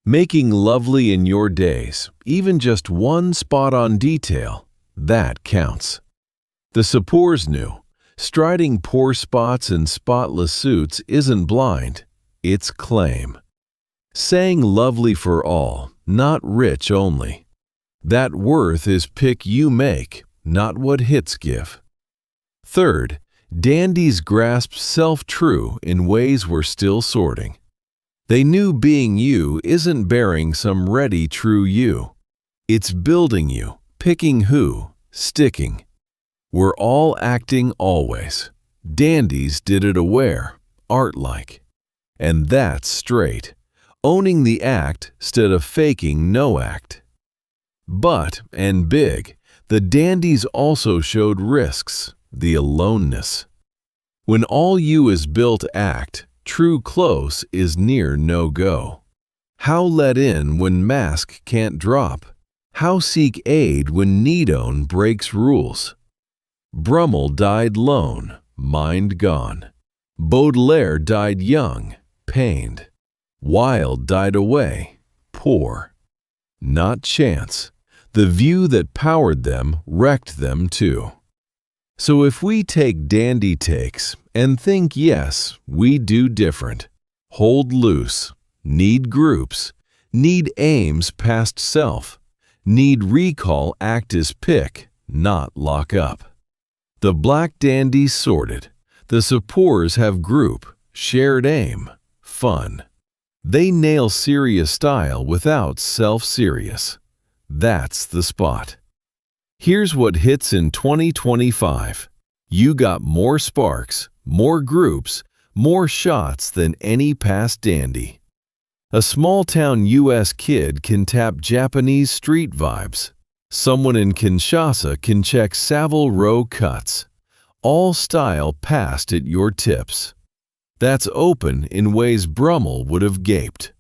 Speaker 1: Making lovely in your days, even just one spot-on detail, that counts. The Sapeurs knew, striding poor spots in spotless suits isn't blind, it's claim. Saying lovely for all, not rich only. That worth is pick you make, not what hits give. Third, dandies grasped self-true in ways we're still sorting. They knew being you isn't bearing some ready true you. It's building you, picking who, sticking. We're all acting always. Dandies did it aware, art-like. And that's straight. Owning the act instead of faking no act. But, and big, the dandies also showed risks, the aloneness. When all you is built act, true close is near no-go. How let in when mask can't drop? How seek aid when need-own breaks rules? Brummel died lone, mind gone. Baudelaire died young, pained. Wild died away, poor. Not chance. The view that powered them wrecked them too. So if we take dandy takes and think yes, we do different, hold loose, need groups, need aims past self, need recall act as pick, not lock up. The black dandies sorted, the Sapeurs have group, shared aim, fun. They nail serious style without self-serious. That's the spot. Here's what hits in 2025. You got more sparks, more groups, more shots than any past dandy. A small-town U.S. kid can tap Japanese street vibes. Someone in Kinshasa can check Savile Row cuts. All style passed at your tips. That's open in ways Brummel would have gaped.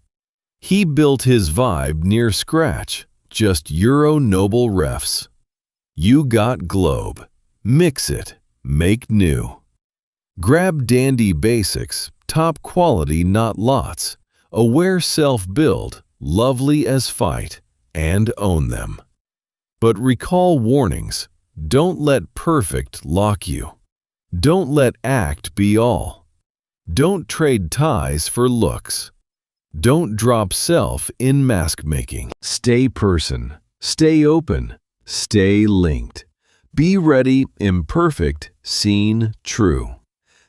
Speaker 1: He built his vibe near scratch, just Euro noble refs. You got globe. Mix it. Make new. Grab dandy basics, top quality not lots, aware self-build, lovely as fight, and own them. But recall warnings. Don't let perfect lock you. Don't let act be all. Don't trade ties for looks. Don't drop self in mask making. Stay person. Stay open. Stay linked. Be ready, imperfect, seen, true.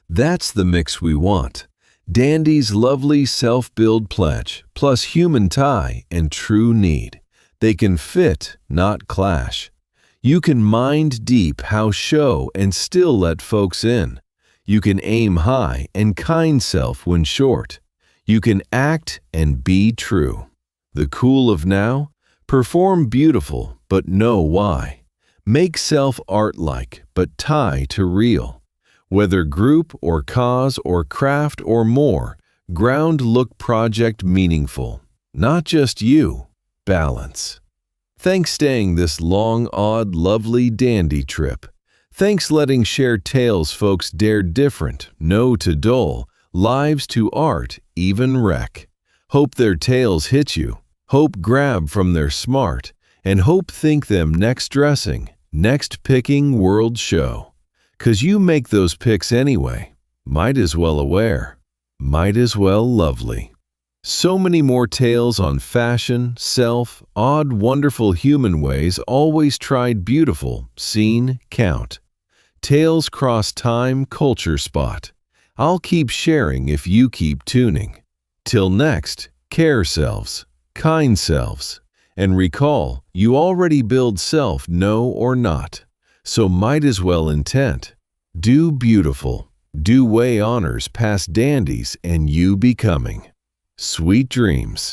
Speaker 1: That's the mix we want. Dandy's lovely self-build pledge, plus human tie and true need. They can fit, not clash. You can mind deep how show and still let folks in. You can aim high and kind self when short. You can act and be true. The cool of now? Perform beautiful, but know why. Make self art-like, but tie to real. Whether group or cause or craft or more, ground look project meaningful. Not just you. Balance. Thanks staying this long, odd, lovely, dandy trip. Thanks letting shared tales folks dare different, no to dull, lives to art, even wreck. Hope their tales hit you. Hope grab from their smart. And hope think them next dressing, next picking world show. 'Cause you make those picks anyway. Might as well aware. Might as well lovely. So many more tales on fashion, self, odd, wonderful human ways always tried beautiful, seen, count. Tales cross time, culture spot. I'll keep sharing if you keep tuning. Till next, care selves, kind selves. And recall, you already build self, no or not. So might as well intent. Do beautiful. Do way honors past dandies and you becoming. Sweet dreams.